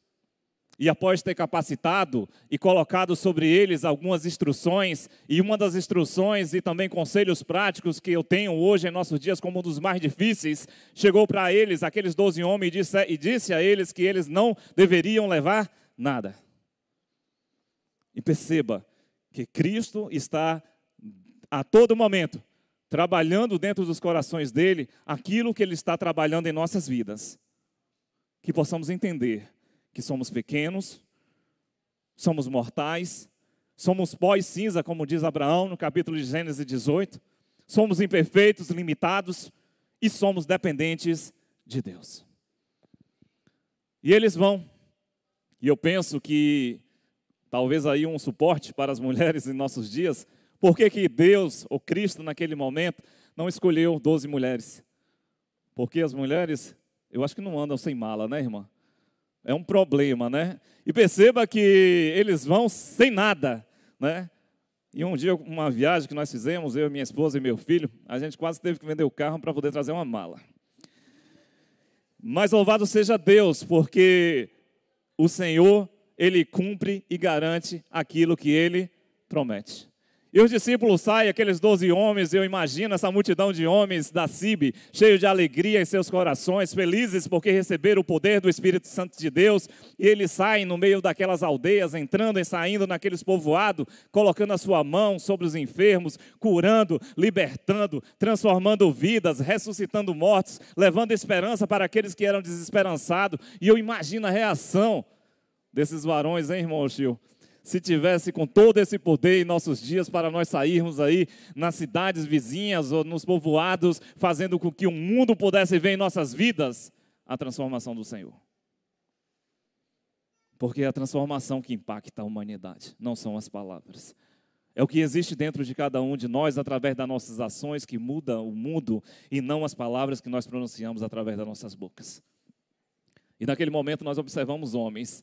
E após ter capacitado e colocado sobre eles algumas instruções, e uma das instruções e também conselhos práticos que eu tenho hoje em nossos dias como um dos mais difíceis, chegou para eles, aqueles 12 homens, e disse a eles que eles não deveriam levar nada. E perceba que Cristo está a todo momento trabalhando dentro dos corações dele aquilo que ele está trabalhando em nossas vidas. Que possamos entender que somos pequenos, somos mortais, somos pó e cinza, como diz Abraão no capítulo de Gênesis 18, somos imperfeitos, limitados e somos dependentes de Deus. E eles vão, e eu penso que talvez aí um suporte para as mulheres em nossos dias. Por que Deus, ou Cristo, naquele momento, não escolheu 12 mulheres? Porque as mulheres, eu acho que não andam sem mala, né, irmã? É um problema, né? E perceba que eles vão sem nada, né? E um dia, uma viagem que nós fizemos, eu, minha esposa e meu filho, a gente quase teve que vender o carro para poder trazer uma mala. Mas louvado seja Deus, porque o Senhor, Ele cumpre e garante aquilo que Ele promete. E os discípulos saem, aqueles 12 homens, eu imagino essa multidão de homens da CIB, cheios de alegria em seus corações, felizes porque receberam o poder do Espírito Santo de Deus, e eles saem no meio daquelas aldeias, entrando e saindo naqueles povoados, colocando a sua mão sobre os enfermos, curando, libertando, transformando vidas, ressuscitando mortos, levando esperança para aqueles que eram desesperançados. E eu imagino a reação desses varões, hein, irmão Gil? Se tivesse com todo esse poder em nossos dias para nós sairmos aí nas cidades vizinhas ou nos povoados, fazendo com que o mundo pudesse ver em nossas vidas a transformação do Senhor. Porque é a transformação que impacta a humanidade, não são as palavras. É o que existe dentro de cada um de nós através das nossas ações que muda o mundo e não as palavras que nós pronunciamos através das nossas bocas. E naquele momento nós observamos homens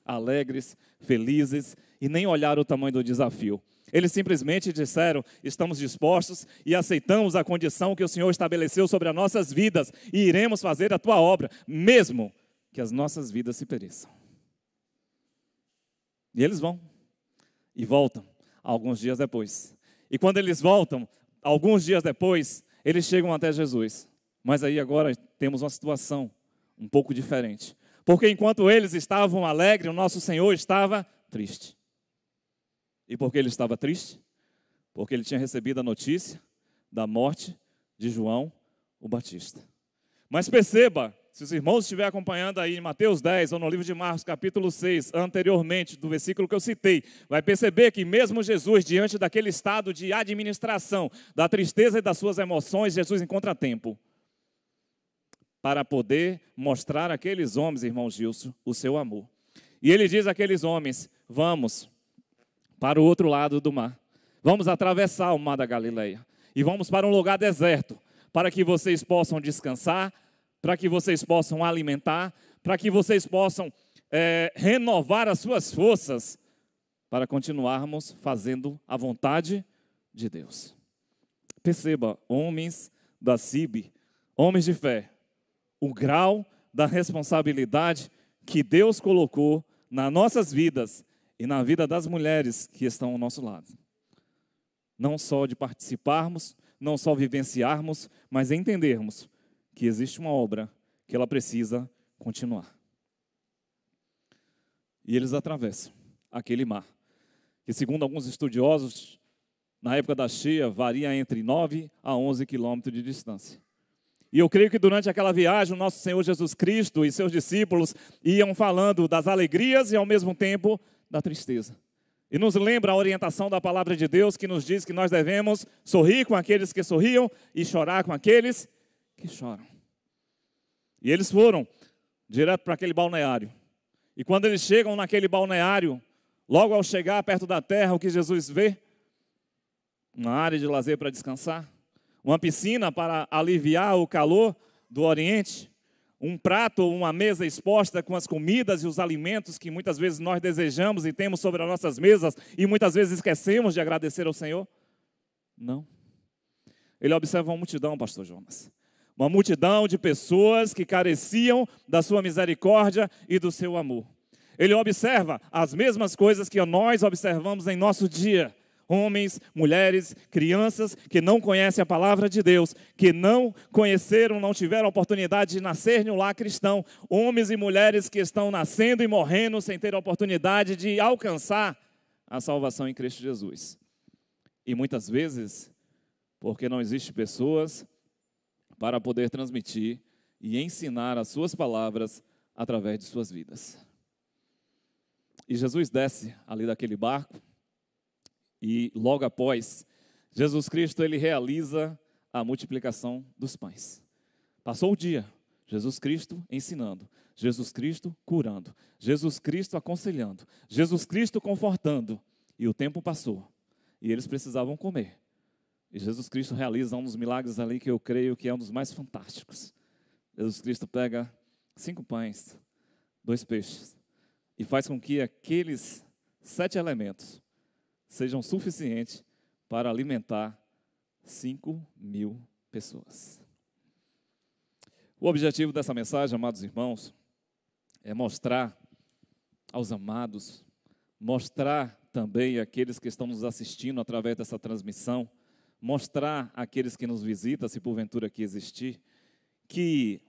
alegres, felizes, e nem olharam o tamanho do desafio. Eles simplesmente disseram, estamos dispostos e aceitamos a condição que o Senhor estabeleceu sobre as nossas vidas e iremos fazer a tua obra, mesmo que as nossas vidas se pereçam. E eles vão, e voltam, alguns dias depois. E quando eles voltam, alguns dias depois, eles chegam até Jesus. Mas aí agora temos uma situação um pouco diferente. Porque enquanto eles estavam alegres, o nosso Senhor estava triste. E por que ele estava triste? Porque ele tinha recebido a notícia da morte de João o Batista. Mas perceba, se os irmãos estiverem acompanhando aí em Mateus 10 ou no livro de Marcos capítulo 6, anteriormente do versículo que eu citei, vai perceber que mesmo Jesus, diante daquele estado de administração, da tristeza e das suas emoções, Jesus encontra tempo para poder mostrar àqueles homens, irmão Gilson, o seu amor. E ele diz àqueles homens, vamos para o outro lado do mar. Vamos atravessar o mar da Galileia. E vamos para um lugar deserto, para que vocês possam descansar, para que vocês possam alimentar, para que vocês possam renovar as suas forças, para continuarmos fazendo a vontade de Deus. Perceba, homens da CIB, homens de fé, o grau da responsabilidade que Deus colocou nas nossas vidas e na vida das mulheres que estão ao nosso lado. Não só de participarmos, não só vivenciarmos, mas entendermos que existe uma obra que ela precisa continuar. E eles atravessam aquele mar, que segundo alguns estudiosos, na época da cheia, varia entre 9 a 11 quilômetros de distância. E eu creio que durante aquela viagem, o nosso Senhor Jesus Cristo e seus discípulos iam falando das alegrias e ao mesmo tempo da tristeza. E nos lembra a orientação da palavra de Deus que nos diz que nós devemos sorrir com aqueles que sorriam e chorar com aqueles que choram. E eles foram direto para aquele balneário. E quando eles chegam naquele balneário, logo ao chegar perto da terra, o que Jesus vê? Uma área de lazer para descansar. Uma piscina para aliviar o calor do Oriente, um prato ou uma mesa exposta com as comidas e os alimentos que muitas vezes nós desejamos e temos sobre as nossas mesas e muitas vezes esquecemos de agradecer ao Senhor? Não. Ele observa uma multidão, pastor Jonas. Uma multidão de pessoas que careciam da sua misericórdia e do seu amor. Ele observa as mesmas coisas que nós observamos em nosso dia. Homens, mulheres, crianças que não conhecem a palavra de Deus, que não conheceram, não tiveram a oportunidade de nascer em um lar cristão. Homens e mulheres que estão nascendo e morrendo sem ter a oportunidade de alcançar a salvação em Cristo Jesus. E muitas vezes, porque não existem pessoas para poder transmitir e ensinar as suas palavras através de suas vidas. E Jesus desce ali daquele barco. E logo após, Jesus Cristo ele realiza a multiplicação dos pães. Passou o dia, Jesus Cristo ensinando, Jesus Cristo curando, Jesus Cristo aconselhando, Jesus Cristo confortando. E o tempo passou, e eles precisavam comer. E Jesus Cristo realiza um dos milagres ali que eu creio que é um dos mais fantásticos. Jesus Cristo pega 5 pães, 2 peixes, e faz com que aqueles 7 elementos sejam suficientes para alimentar 5.000 pessoas. O objetivo dessa mensagem, amados irmãos, é mostrar aos amados, mostrar também aqueles que estão nos assistindo através dessa transmissão, mostrar àqueles que nos visitam, se porventura aqui existir, que,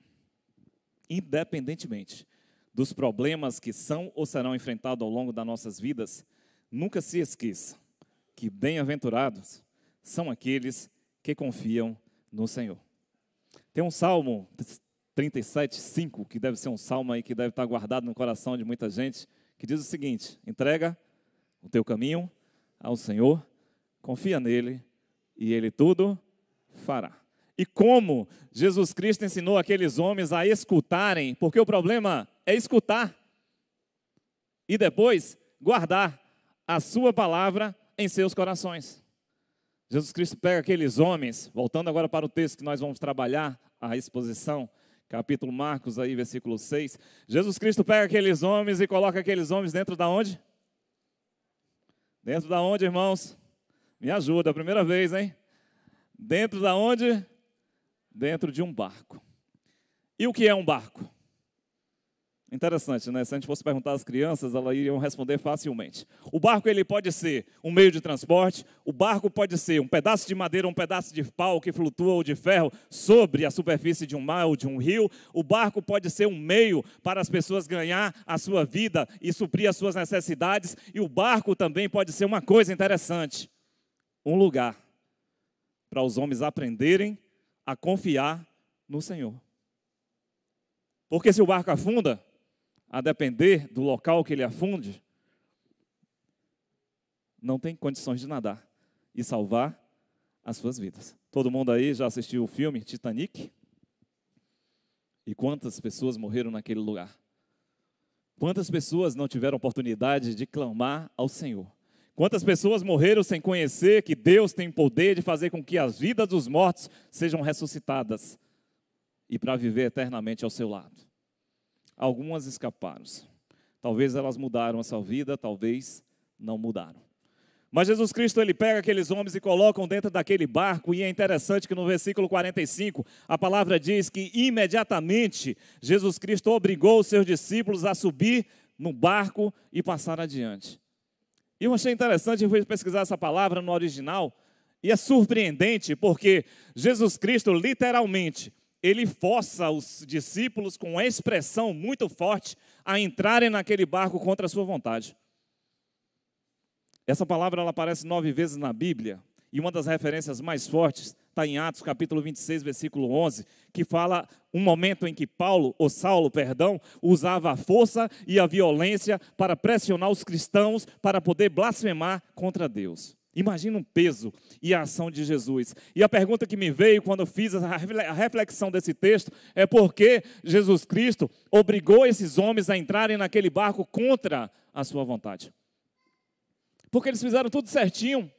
independentemente dos problemas que são ou serão enfrentados ao longo das nossas vidas, nunca se esqueça que bem-aventurados são aqueles que confiam no Senhor. Tem um Salmo 37:5, que deve ser um salmo aí que deve estar guardado no coração de muita gente, que diz o seguinte: entrega o teu caminho ao Senhor, confia nele e ele tudo fará. E como Jesus Cristo ensinou aqueles homens a escutarem, porque o problema é escutar e depois guardar a sua palavra em seus corações. Jesus Cristo pega aqueles homens, voltando agora para o texto que nós vamos trabalhar, a exposição, capítulo Marcos, aí, versículo 6. Jesus Cristo pega aqueles homens e coloca aqueles homens dentro da onde? Dentro da onde, irmãos? Me ajuda, a primeira vez, hein? Dentro da onde? Dentro de um barco. E o que é um barco? Interessante, né? Se a gente fosse perguntar às crianças, elas iriam responder facilmente. O barco, ele pode ser um meio de transporte, o barco pode ser um pedaço de madeira, um pedaço de pau que flutua ou de ferro sobre a superfície de um mar ou de um rio. O barco pode ser um meio para as pessoas ganhar a sua vida e suprir as suas necessidades. E o barco também pode ser uma coisa interessante, um lugar para os homens aprenderem a confiar no Senhor. Porque se o barco afunda, a depender do local que ele afunde, não tem condições de nadar e salvar as suas vidas. Todo mundo aí já assistiu o filme Titanic? E quantas pessoas morreram naquele lugar? Quantas pessoas não tiveram oportunidade de clamar ao Senhor? Quantas pessoas morreram sem conhecer que Deus tem poder de fazer com que as vidas dos mortos sejam ressuscitadas e para viver eternamente ao seu lado? Algumas escaparam. Talvez elas mudaram a sua vida, talvez não mudaram. Mas Jesus Cristo, ele pega aqueles homens e colocam dentro daquele barco, e é interessante que no versículo 45, a palavra diz que imediatamente Jesus Cristo obrigou os seus discípulos a subir no barco e passar adiante. E eu achei interessante, eu fui pesquisar essa palavra no original, e é surpreendente porque Jesus Cristo literalmente, ele força os discípulos com uma expressão muito forte a entrarem naquele barco contra a sua vontade. Essa palavra ela aparece 9 vezes na Bíblia, e uma das referências mais fortes está em Atos capítulo 26, versículo 11, que fala um momento em que Saulo, usava a força e a violência para pressionar os cristãos para poder blasfemar contra Deus. Imagina um peso e a ação de Jesus. E a pergunta que me veio quando eu fiz a reflexão desse texto é por que Jesus Cristo obrigou esses homens a entrarem naquele barco contra a sua vontade. Porque eles fizeram tudo certinho.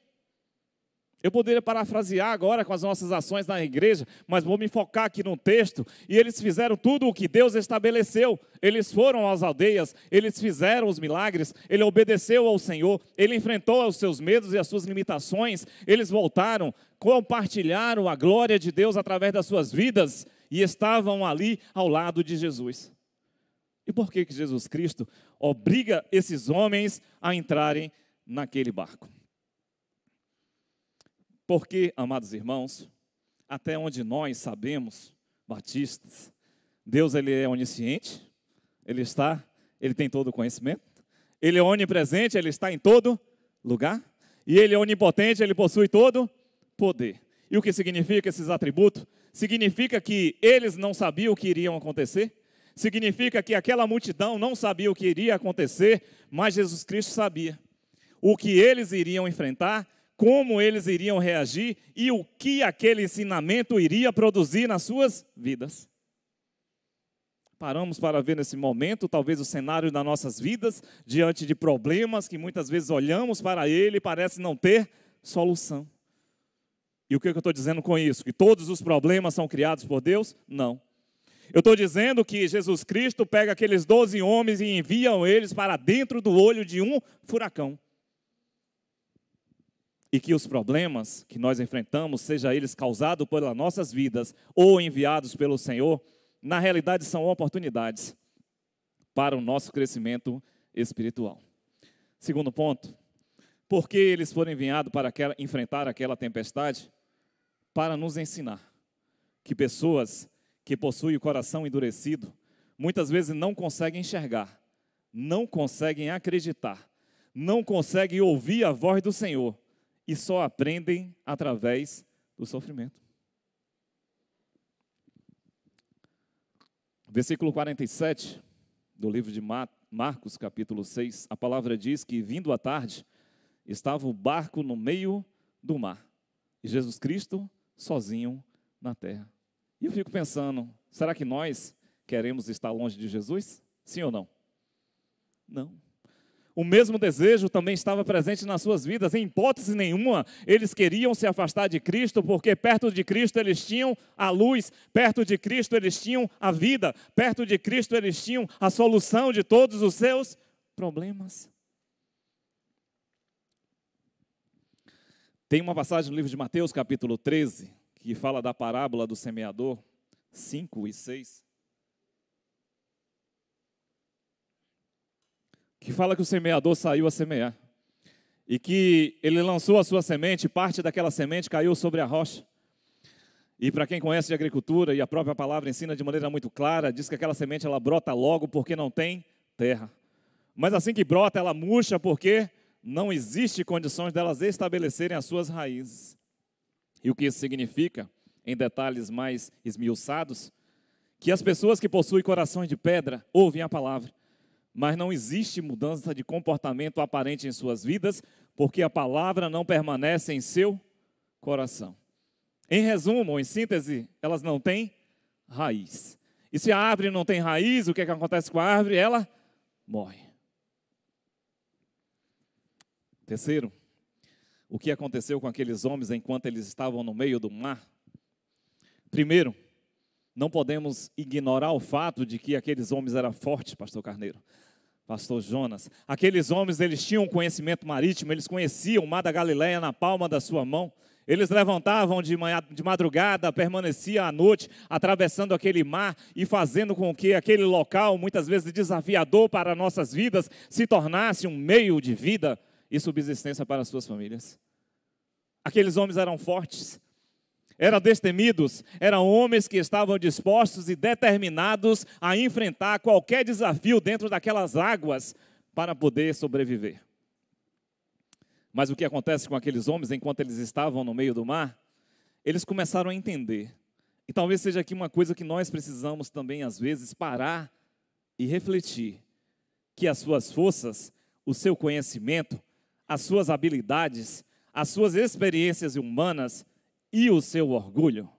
Eu poderia parafrasear agora com as nossas ações na igreja, mas vou me focar aqui no texto. E eles fizeram tudo o que Deus estabeleceu. Eles foram às aldeias, eles fizeram os milagres, ele obedeceu ao Senhor, ele enfrentou os seus medos e as suas limitações. Eles voltaram, compartilharam a glória de Deus através das suas vidas e estavam ali ao lado de Jesus. E por que Jesus Cristo obriga esses homens a entrarem naquele barco? Porque, amados irmãos, até onde nós sabemos, batistas, Deus ele é onisciente, ele tem todo o conhecimento, ele é onipresente, ele está em todo lugar, e ele é onipotente, ele possui todo poder. E o que significa esses atributos? Significa que eles não sabiam o que iria acontecer, significa que aquela multidão não sabia o que iria acontecer, mas Jesus Cristo sabia o que eles iriam enfrentar, como eles iriam reagir e o que aquele ensinamento iria produzir nas suas vidas. Paramos para ver nesse momento, talvez o cenário das nossas vidas, diante de problemas que muitas vezes olhamos para ele e parece não ter solução. E o que eu estou dizendo com isso? Que todos os problemas são criados por Deus? Não. Eu estou dizendo que Jesus Cristo pega aqueles 12 homens e enviam eles para dentro do olho de um furacão. E que os problemas que nós enfrentamos, seja eles causados pelas nossas vidas ou enviados pelo Senhor, na realidade são oportunidades para o nosso crescimento espiritual. Segundo ponto, por que eles foram enviados para enfrentar aquela tempestade? Para nos ensinar que pessoas que possuem o coração endurecido, muitas vezes não conseguem enxergar, não conseguem acreditar, não conseguem ouvir a voz do Senhor e só aprendem através do sofrimento. Versículo 47 do livro de Marcos, capítulo 6, a palavra diz que, vindo à tarde, estava o barco no meio do mar e Jesus Cristo sozinho na terra. E eu fico pensando, será que nós queremos estar longe de Jesus? Sim ou não? Não. O mesmo desejo também estava presente nas suas vidas. Em hipótese nenhuma, eles queriam se afastar de Cristo, porque perto de Cristo eles tinham a luz, perto de Cristo eles tinham a vida, perto de Cristo eles tinham a solução de todos os seus problemas. Tem uma passagem no livro de Mateus, capítulo 13, que fala da parábola do semeador, 5 e 6. Que fala que o semeador saiu a semear. E que ele lançou a sua semente, parte daquela semente caiu sobre a rocha. E para quem conhece de agricultura, e a própria palavra ensina de maneira muito clara, diz que aquela semente ela brota logo porque não tem terra. Mas assim que brota, ela murcha porque não existe condições delas estabelecerem as suas raízes. E o que isso significa, em detalhes mais esmiuçados, que as pessoas que possuem corações de pedra ouvem a palavra, mas não existe mudança de comportamento aparente em suas vidas, porque a palavra não permanece em seu coração. Em resumo, ou em síntese, elas não têm raiz. E se a árvore não tem raiz, o que acontece com a árvore? Ela morre. Terceiro, o que aconteceu com aqueles homens enquanto eles estavam no meio do mar? Primeiro, não podemos ignorar o fato de que aqueles homens eram fortes, pastor Carneiro, pastor Jonas. Aqueles homens, eles tinham conhecimento marítimo, eles conheciam o mar da Galileia na palma da sua mão. Eles levantavam de madrugada, permaneciam à noite, atravessando aquele mar e fazendo com que aquele local, muitas vezes desafiador para nossas vidas, se tornasse um meio de vida e subsistência para as suas famílias. Aqueles homens eram fortes, eram destemidos, eram homens que estavam dispostos e determinados a enfrentar qualquer desafio dentro daquelas águas para poder sobreviver. Mas o que acontece com aqueles homens enquanto eles estavam no meio do mar? Eles começaram a entender. E talvez seja aqui uma coisa que nós precisamos também, às vezes, parar e refletir. Que as suas forças, o seu conhecimento, as suas habilidades, as suas experiências humanas e o seu orgulho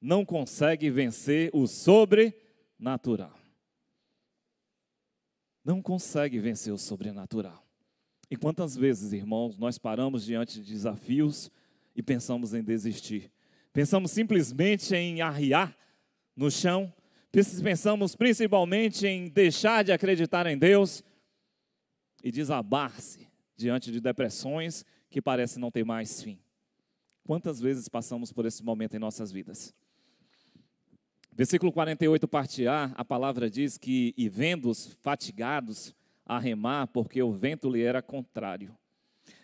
não conseguem vencer o sobrenatural. Não consegue vencer o sobrenatural. E quantas vezes, irmãos, nós paramos diante de desafios e pensamos em desistir? Pensamos simplesmente em arriar no chão? Pensamos principalmente em deixar de acreditar em Deus e desabar-se diante de depressões que parecem não ter mais fim? Quantas vezes passamos por esse momento em nossas vidas? Versículo 48, parte A, a palavra diz que, e vendo-os fatigados a remar, porque o vento lhe era contrário.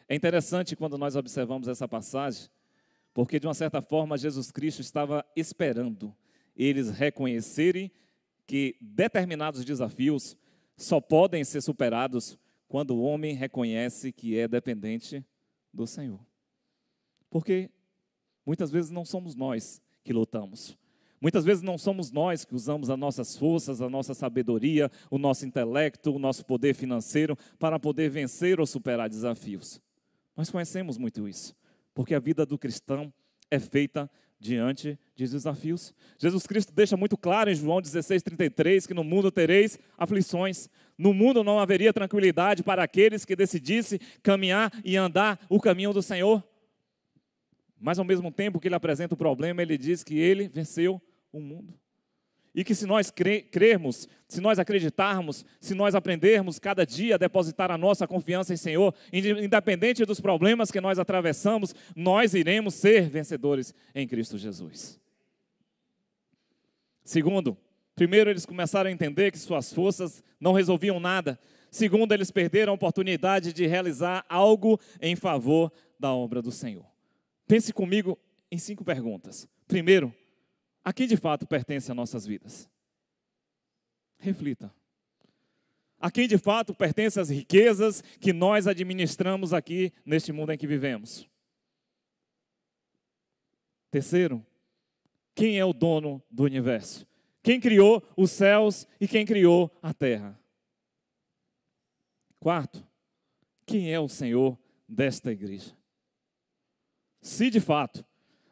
É interessante quando nós observamos essa passagem, porque de uma certa forma Jesus Cristo estava esperando eles reconhecerem que determinados desafios só podem ser superados quando o homem reconhece que é dependente do Senhor. Porque muitas vezes não somos nós que lutamos. Muitas vezes não somos nós que usamos as nossas forças, a nossa sabedoria, o nosso intelecto, o nosso poder financeiro para poder vencer ou superar desafios. Nós conhecemos muito isso, porque a vida do cristão é feita diante de desafios. Jesus Cristo deixa muito claro em João 16:33 que no mundo tereis aflições. No mundo não haveria tranquilidade para aqueles que decidissem caminhar e andar o caminho do Senhor. Mas ao mesmo tempo que ele apresenta o problema, ele diz que ele venceu o mundo. E que se nós crermos, se nós acreditarmos, se nós aprendermos cada dia a depositar a nossa confiança em Senhor, independente dos problemas que nós atravessamos, nós iremos ser vencedores em Cristo Jesus. Segundo, primeiro eles começaram a entender que suas forças não resolviam nada. Segundo, eles perderam a oportunidade de realizar algo em favor da obra do Senhor. Pense comigo em 5 perguntas. Primeiro, a quem de fato pertence as nossas vidas? Reflita. A quem de fato pertence as riquezas que nós administramos aqui neste mundo em que vivemos? Terceiro, quem é o dono do universo? Quem criou os céus e quem criou a terra? Quarto, quem é o Senhor desta igreja? Se de fato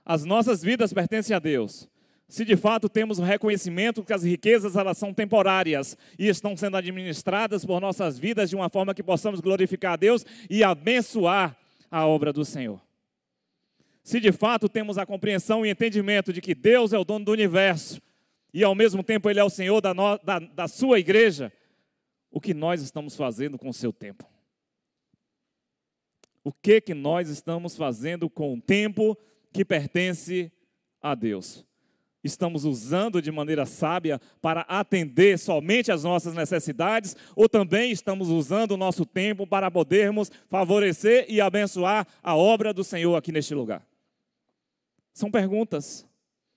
as nossas vidas pertencem a Deus, se de fato temos o reconhecimento que as riquezas elas são temporárias e estão sendo administradas por nossas vidas de uma forma que possamos glorificar a Deus e abençoar a obra do Senhor. Se de fato temos a compreensão e entendimento de que Deus é o dono do universo e ao mesmo tempo Ele é o Senhor da sua igreja, o que nós estamos fazendo com o seu tempo? O que nós estamos fazendo com o tempo que pertence a Deus? Estamos usando de maneira sábia para atender somente às nossas necessidades ou também estamos usando o nosso tempo para podermos favorecer e abençoar a obra do Senhor aqui neste lugar? São perguntas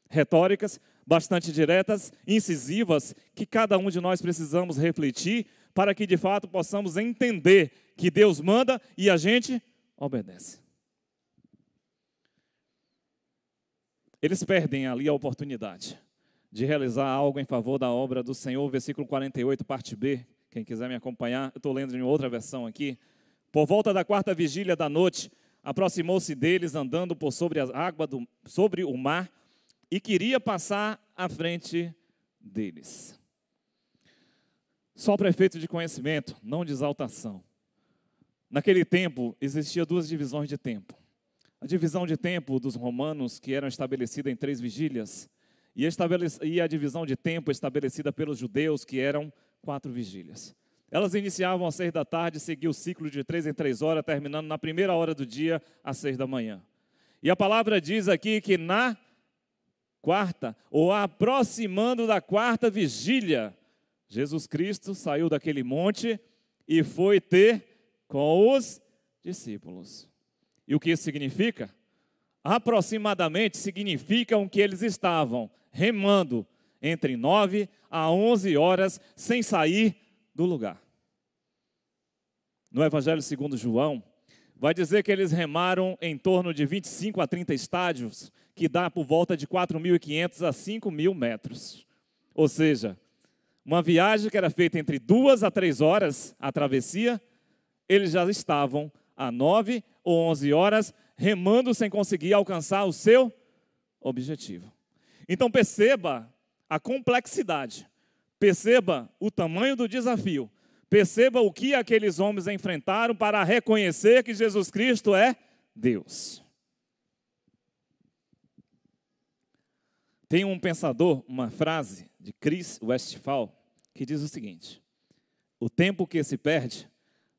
retóricas, bastante diretas, incisivas, que cada um de nós precisamos refletir para que de fato possamos entender que Deus manda e a gente obedece. Eles perdem ali a oportunidade de realizar algo em favor da obra do Senhor, versículo 48, parte B. Quem quiser me acompanhar, eu estou lendo em outra versão aqui. Por volta da 4ª vigília da noite, aproximou-se deles andando por sobre a água, sobre o mar, e queria passar à frente deles. Só para efeito de conhecimento, não de exaltação. Naquele tempo, existia 2 divisões de tempo. A divisão de tempo dos romanos, que eram estabelecida em 3 vigílias, e a divisão de tempo estabelecida pelos judeus, que eram 4 vigílias. Elas iniciavam às 6 da tarde e seguiam o ciclo de 3 em 3 horas, terminando na primeira hora do dia, às 6 da manhã. E a palavra diz aqui que na 4ª, ou aproximando da 4ª vigília, Jesus Cristo saiu daquele monte e foi ter com os discípulos. E o que isso significa? Aproximadamente significam que eles estavam remando entre 9 a 11 horas sem sair do lugar. No Evangelho segundo João, vai dizer que eles remaram em torno de 25 a 30 estádios, que dá por volta de 4.500 a 5.000 metros. Ou seja, uma viagem que era feita entre 2 a 3 horas, a travessia, eles já estavam a 9 ou 11 horas, remando sem conseguir alcançar o seu objetivo. Então perceba a complexidade, perceba o tamanho do desafio, perceba o que aqueles homens enfrentaram para reconhecer que Jesus Cristo é Deus. Tem um pensador, uma frase de Chris Westphal, que diz o seguinte: o tempo que se perde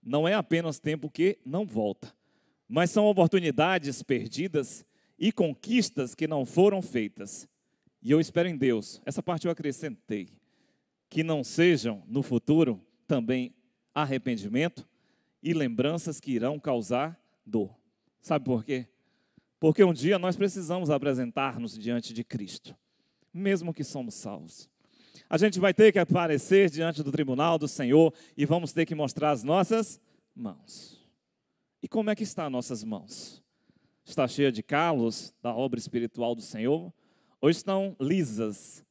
não é apenas tempo que não volta, mas são oportunidades perdidas e conquistas que não foram feitas. E eu espero em Deus, essa parte eu acrescentei, que não sejam no futuro também arrependimento e lembranças que irão causar dor. Sabe por quê? Porque um dia nós precisamos apresentar-nos diante de Cristo, mesmo que somos salvos. A gente vai ter que aparecer diante do tribunal do Senhor e vamos ter que mostrar as nossas mãos. E como é que estão as nossas mãos? Está cheia de calos da obra espiritual do Senhor? Ou estão lisas,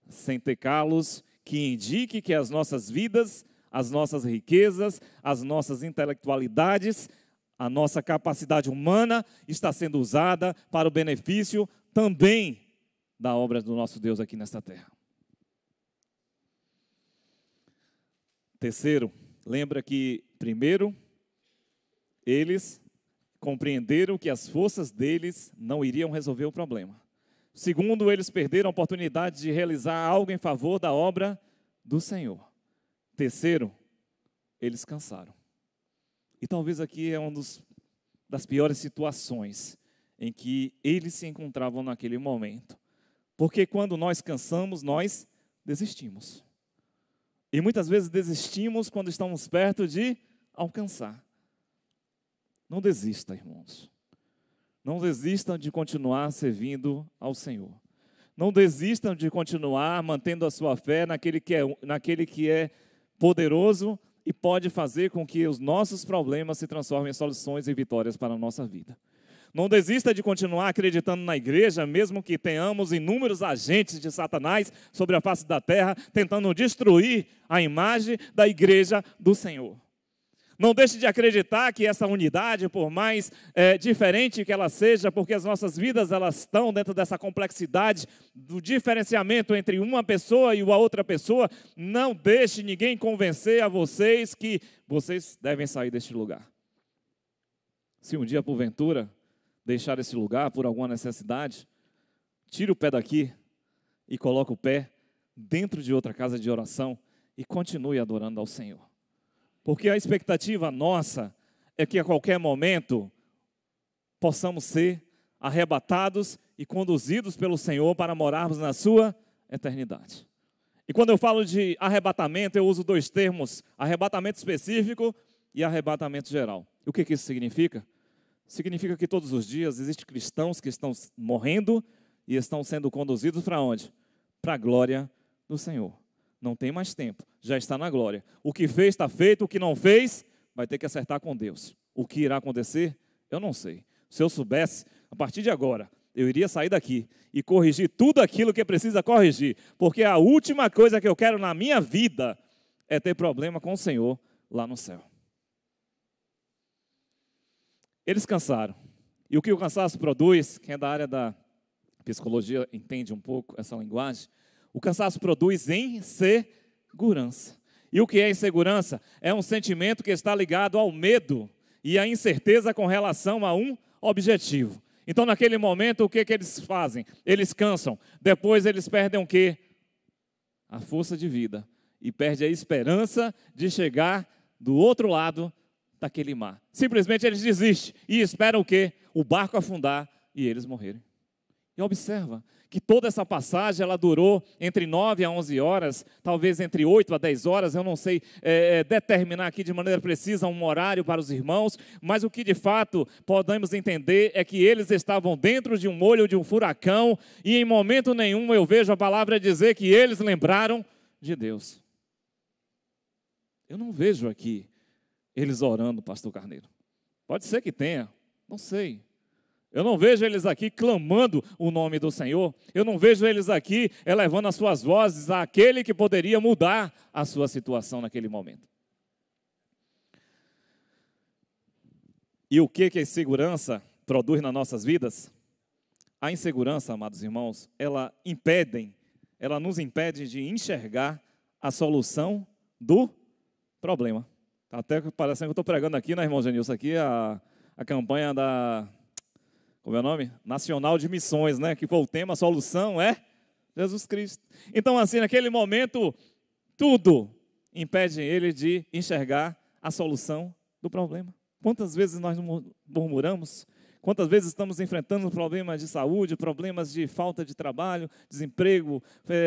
sem ter calos, que indique que as nossas vidas, as nossas riquezas, as nossas intelectualidades, a nossa capacidade humana está sendo usada para o benefício também da obra do nosso Deus aqui nesta terra? Terceiro, lembra que, primeiro, eles compreenderam que as forças deles não iriam resolver o problema. Segundo, eles perderam a oportunidade de realizar algo em favor da obra do Senhor. Terceiro, eles cansaram. E talvez aqui é uma das piores situações em que eles se encontravam naquele momento. Porque quando nós cansamos, nós desistimos. E muitas vezes desistimos quando estamos perto de alcançar. Não desista, irmãos. Não desistam de continuar servindo ao Senhor. Não desistam de continuar mantendo a sua fé naquele que é poderoso e pode fazer com que os nossos problemas se transformem em soluções e vitórias para a nossa vida. Não desista de continuar acreditando na igreja, mesmo que tenhamos inúmeros agentes de Satanás sobre a face da terra, tentando destruir a imagem da igreja do Senhor. Não deixe de acreditar que essa unidade, por mais diferente que ela seja, porque as nossas vidas elas estão dentro dessa complexidade do diferenciamento entre uma pessoa e a outra pessoa, não deixe ninguém convencer a vocês que vocês devem sair deste lugar. Se um dia, porventura, deixar esse lugar por alguma necessidade, tire o pé daqui e coloque o pé dentro de outra casa de oração e continue adorando ao Senhor. Porque a expectativa nossa é que a qualquer momento possamos ser arrebatados e conduzidos pelo Senhor para morarmos na sua eternidade. E quando eu falo de arrebatamento, eu uso dois termos, arrebatamento específico e arrebatamento geral. E o que isso significa? Significa que todos os dias existem cristãos que estão morrendo e estão sendo conduzidos para onde? Para a glória do Senhor. Não tem mais tempo, já está na glória. O que fez está feito, o que não fez, vai ter que acertar com Deus. O que irá acontecer, eu não sei. Se eu soubesse, a partir de agora, eu iria sair daqui e corrigir tudo aquilo que precisa corrigir. Porque a última coisa que eu quero na minha vida é ter problema com o Senhor lá no céu. Eles cansaram. E o que o cansaço produz, quem é da área da psicologia entende um pouco essa linguagem, o cansaço produz insegurança. E o que é insegurança? É um sentimento que está ligado ao medo e à incerteza com relação a um objetivo. Então, naquele momento, o que eles fazem? Eles cansam. Depois, eles perdem o quê? A força de vida. E perdem a esperança de chegar do outro lado daquele mar. Simplesmente eles desistem e esperam o quê? O barco afundar e eles morrerem. E observa que toda essa passagem, ela durou entre 9 a 11 horas, talvez entre 8 a 10 horas, eu não sei determinar aqui de maneira precisa um horário para os irmãos, mas o que de fato podemos entender é que eles estavam dentro de um olho de um furacão e em momento nenhum eu vejo a palavra dizer que eles lembraram de Deus. Eu não vejo aqui eles orando, pastor Carneiro. Pode ser que tenha, não sei. Eu não vejo eles aqui clamando o nome do Senhor. Eu não vejo eles aqui elevando as suas vozes àquele que poderia mudar a sua situação naquele momento. E o que a insegurança produz nas nossas vidas? A insegurança, amados irmãos, ela nos impede de enxergar a solução do problema. Está até parecendo que eu estou pregando aqui, né, irmão Genilson? Aqui a campanha da, como é o nome? Nacional de Missões, né? Que foi o tema, a solução é Jesus Cristo. Então, assim, naquele momento, tudo impede ele de enxergar a solução do problema. Quantas vezes nós murmuramos? Quantas vezes estamos enfrentando problemas de saúde, problemas de falta de trabalho, desemprego,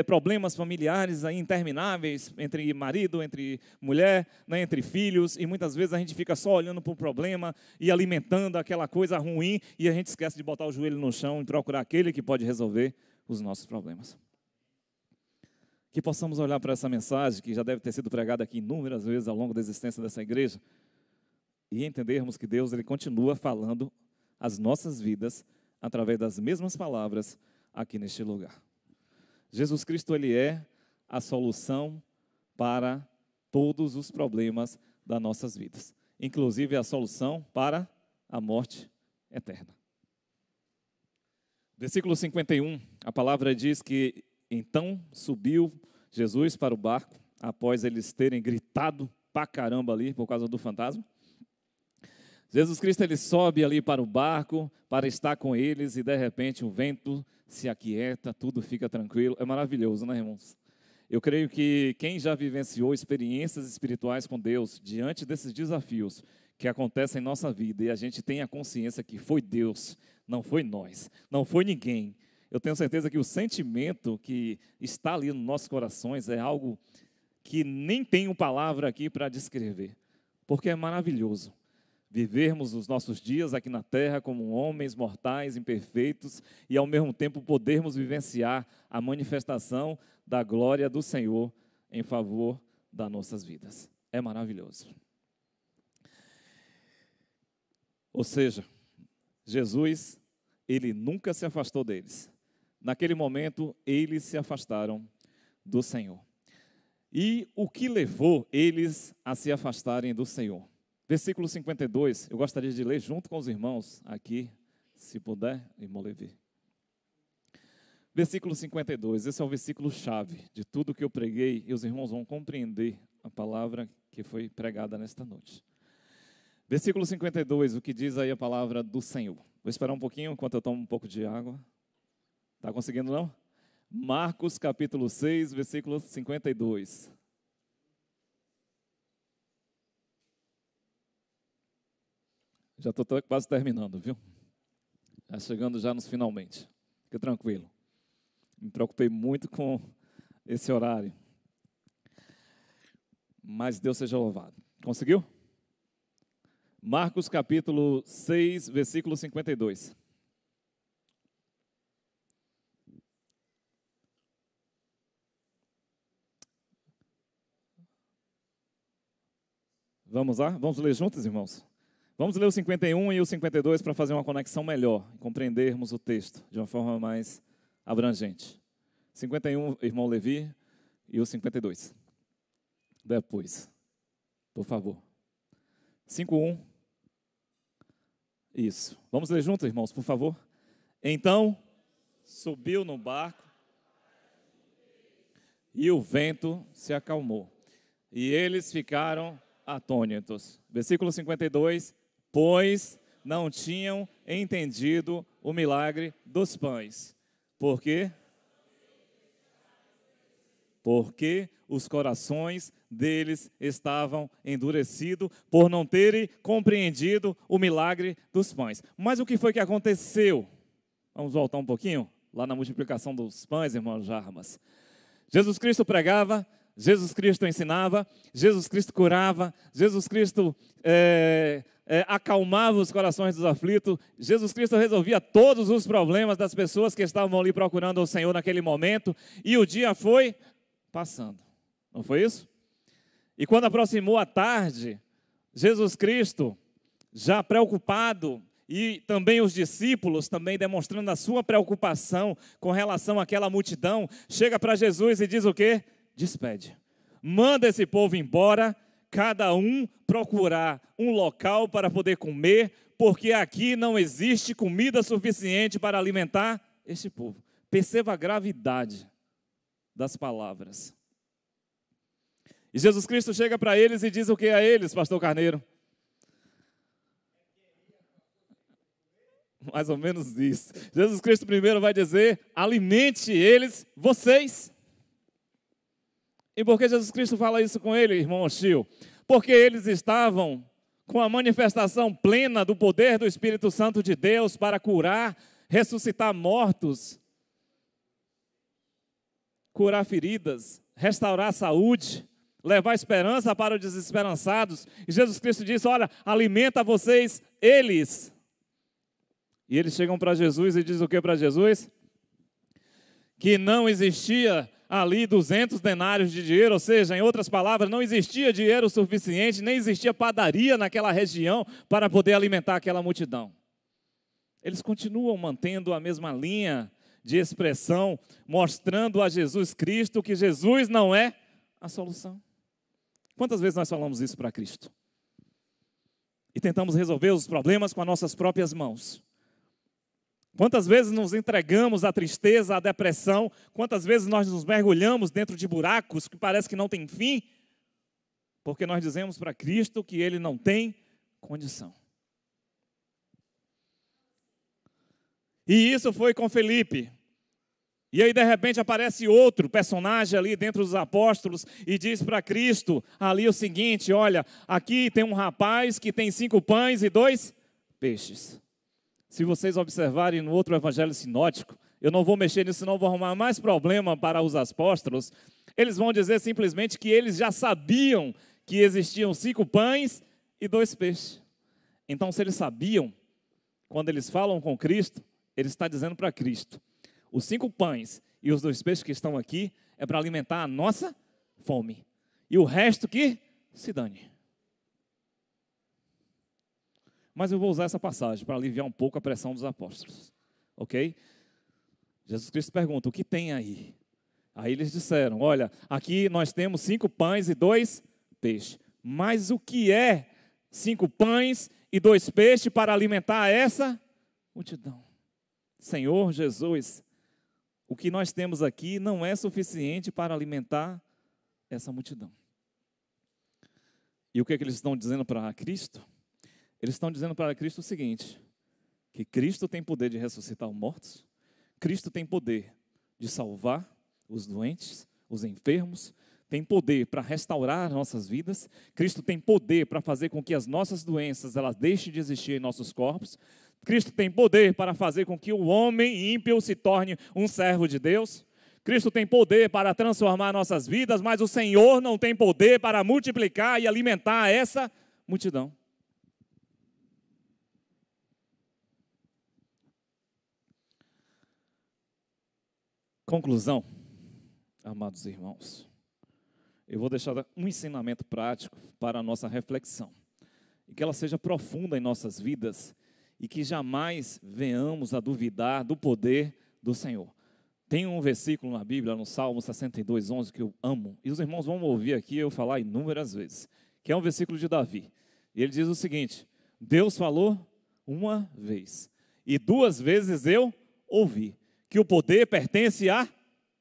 problemas familiares aí intermináveis entre marido, entre mulher, né, entre filhos, e muitas vezes a gente fica só olhando para o problema e alimentando aquela coisa ruim e a gente esquece de botar o joelho no chão e procurar aquele que pode resolver os nossos problemas. Que possamos olhar para essa mensagem que já deve ter sido pregada aqui inúmeras vezes ao longo da existência dessa igreja e entendermos que Deus ele continua falando as nossas vidas através das mesmas palavras aqui neste lugar. Jesus Cristo, ele é a solução para todos os problemas das nossas vidas, inclusive a solução para a morte eterna. Versículo 51, a palavra diz que então subiu Jesus para o barco, após eles terem gritado pra caramba ali por causa do fantasma. Jesus Cristo ele sobe ali para o barco para estar com eles e de repente o vento se aquieta, tudo fica tranquilo. É maravilhoso, né, irmãos? Eu creio que quem já vivenciou experiências espirituais com Deus diante desses desafios que acontecem em nossa vida e a gente tem a consciência que foi Deus, não foi nós, não foi ninguém. Eu tenho certeza que o sentimento que está ali nos nossos corações é algo que nem tenho palavra aqui para descrever, porque é maravilhoso vivermos os nossos dias aqui na terra como homens mortais, imperfeitos, e ao mesmo tempo podermos vivenciar a manifestação da glória do Senhor em favor das nossas vidas. É maravilhoso. Ou seja, Jesus, ele nunca se afastou deles. Naquele momento, eles se afastaram do Senhor. E o que levou eles a se afastarem do Senhor? Versículo 52, eu gostaria de ler junto com os irmãos aqui, se puder, irmão Levi. Versículo 52, esse é o versículo chave de tudo que eu preguei, e os irmãos vão compreender a palavra que foi pregada nesta noite. Versículo 52, o que diz aí a palavra do Senhor. Vou esperar um pouquinho enquanto eu tomo um pouco de água. Está conseguindo não? Marcos capítulo 6, versículo 52. Já estou quase terminando, viu? Já chegando já nos finalmente. Fica tranquilo. Me preocupei muito com esse horário. Mas Deus seja louvado. Conseguiu? Marcos capítulo 6, versículo 52. Vamos lá? Vamos ler juntos, irmãos? Vamos ler o 51 e o 52 para fazer uma conexão melhor, compreendermos o texto de uma forma mais abrangente. 51, irmão Levi, e o 52. Depois, por favor. 51. Isso. Vamos ler juntos, irmãos, por favor. Então, subiu no barco e o vento se acalmou. E eles ficaram atônitos. Versículo 52. Pois não tinham entendido o milagre dos pães. Por quê? Porque os corações deles estavam endurecidos por não terem compreendido o milagre dos pães. Mas o que foi que aconteceu? Vamos voltar um pouquinho lá na multiplicação dos pães, irmão Jarmas. Jesus Cristo pregava, Jesus Cristo ensinava, Jesus Cristo curava, Jesus Cristo acalmava os corações dos aflitos, Jesus Cristo resolvia todos os problemas das pessoas que estavam ali procurando o Senhor naquele momento, e o dia foi passando. Não foi isso? E quando aproximou a tarde, Jesus Cristo, já preocupado, e também os discípulos, também demonstrando a sua preocupação com relação àquela multidão, chega para Jesus e diz o quê? Despede. Manda esse povo embora, cada um procurar um local para poder comer, porque aqui não existe comida suficiente para alimentar este povo. Perceba a gravidade das palavras. E Jesus Cristo chega para eles e diz o que a eles, pastor Carneiro? Mais ou menos isso. Jesus Cristo primeiro vai dizer, alimente eles, vocês. E por que Jesus Cristo fala isso com ele, irmão Ochil? Porque eles estavam com a manifestação plena do poder do Espírito Santo de Deus para curar, ressuscitar mortos, curar feridas, restaurar a saúde, levar esperança para os desesperançados. E Jesus Cristo disse, olha, alimenta vocês, eles. E eles chegam para Jesus e dizem o que para Jesus? Que não existia ali 200 denários de dinheiro, ou seja, em outras palavras, não existia dinheiro suficiente, nem existia padaria naquela região para poder alimentar aquela multidão. Eles continuam mantendo a mesma linha de expressão, mostrando a Jesus Cristo que Jesus não é a solução. Quantas vezes nós falamos isso para Cristo? E tentamos resolver os problemas com as nossas próprias mãos. Quantas vezes nos entregamos à tristeza, à depressão, quantas vezes nós nos mergulhamos dentro de buracos que parece que não tem fim, porque nós dizemos para Cristo que Ele não tem condição. E isso foi com Felipe. E aí, de repente, aparece outro personagem ali dentro dos apóstolos e diz para Cristo ali o seguinte, olha, aqui tem um rapaz que tem 5 pães e 2 peixes. Se vocês observarem no outro evangelho sinótico, eu não vou mexer nisso, não vou arrumar mais problema para os apóstolos. Eles vão dizer simplesmente que eles já sabiam que existiam 5 pães e 2 peixes. Então, se eles sabiam, quando eles falam com Cristo, ele está dizendo para Cristo, os 5 pães e os 2 peixes que estão aqui é para alimentar a nossa fome. E o resto que se dane. Mas eu vou usar essa passagem para aliviar um pouco a pressão dos apóstolos. Ok? Jesus Cristo pergunta, o que tem aí? Aí eles disseram, olha, aqui nós temos 5 pães e 2 peixes. Mas o que é 5 pães e 2 peixes para alimentar essa multidão? Senhor Jesus, o que nós temos aqui não é suficiente para alimentar essa multidão. E o que é que eles estão dizendo para Cristo? Eles estão dizendo para Cristo o seguinte, que Cristo tem poder de ressuscitar os mortos, Cristo tem poder de salvar os doentes, os enfermos, tem poder para restaurar nossas vidas, Cristo tem poder para fazer com que as nossas doenças elas deixem de existir em nossos corpos, Cristo tem poder para fazer com que o homem ímpio se torne um servo de Deus, Cristo tem poder para transformar nossas vidas, mas o Senhor não tem poder para multiplicar e alimentar essa multidão. Conclusão, amados irmãos, eu vou deixar um ensinamento prático para a nossa reflexão, e que ela seja profunda em nossas vidas, e que jamais venhamos a duvidar do poder do Senhor. Tem um versículo na Bíblia, no Salmo 62:11, que eu amo, e os irmãos vão ouvir aqui eu falar inúmeras vezes, que é um versículo de Davi, e ele diz o seguinte, Deus falou uma vez, e 2 vezes eu ouvi, que o poder pertence a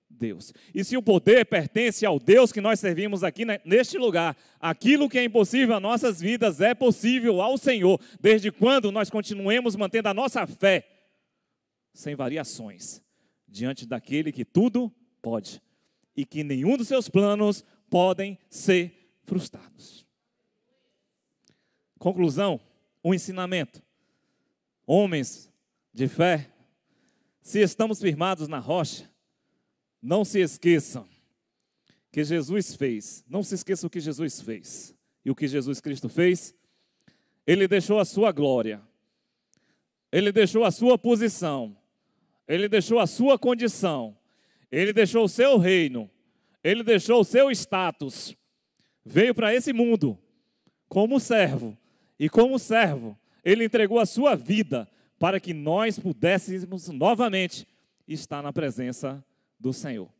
Deus. E se o poder pertence ao Deus que nós servimos aqui neste lugar, aquilo que é impossível a nossas vidas é possível ao Senhor, desde quando nós continuemos mantendo a nossa fé sem variações, diante daquele que tudo pode, e que nenhum dos seus planos podem ser frustrados. Conclusão, um ensinamento. Homens de fé, se estamos firmados na rocha, não se esqueçam que Jesus fez. Não se esqueçam o que Jesus fez. E o que Jesus Cristo fez? Ele deixou a sua glória. Ele deixou a sua posição. Ele deixou a sua condição. Ele deixou o seu reino. Ele deixou o seu status. Veio para esse mundo como servo. E como servo, ele entregou a sua vida para que nós pudéssemos novamente estar na presença do Senhor.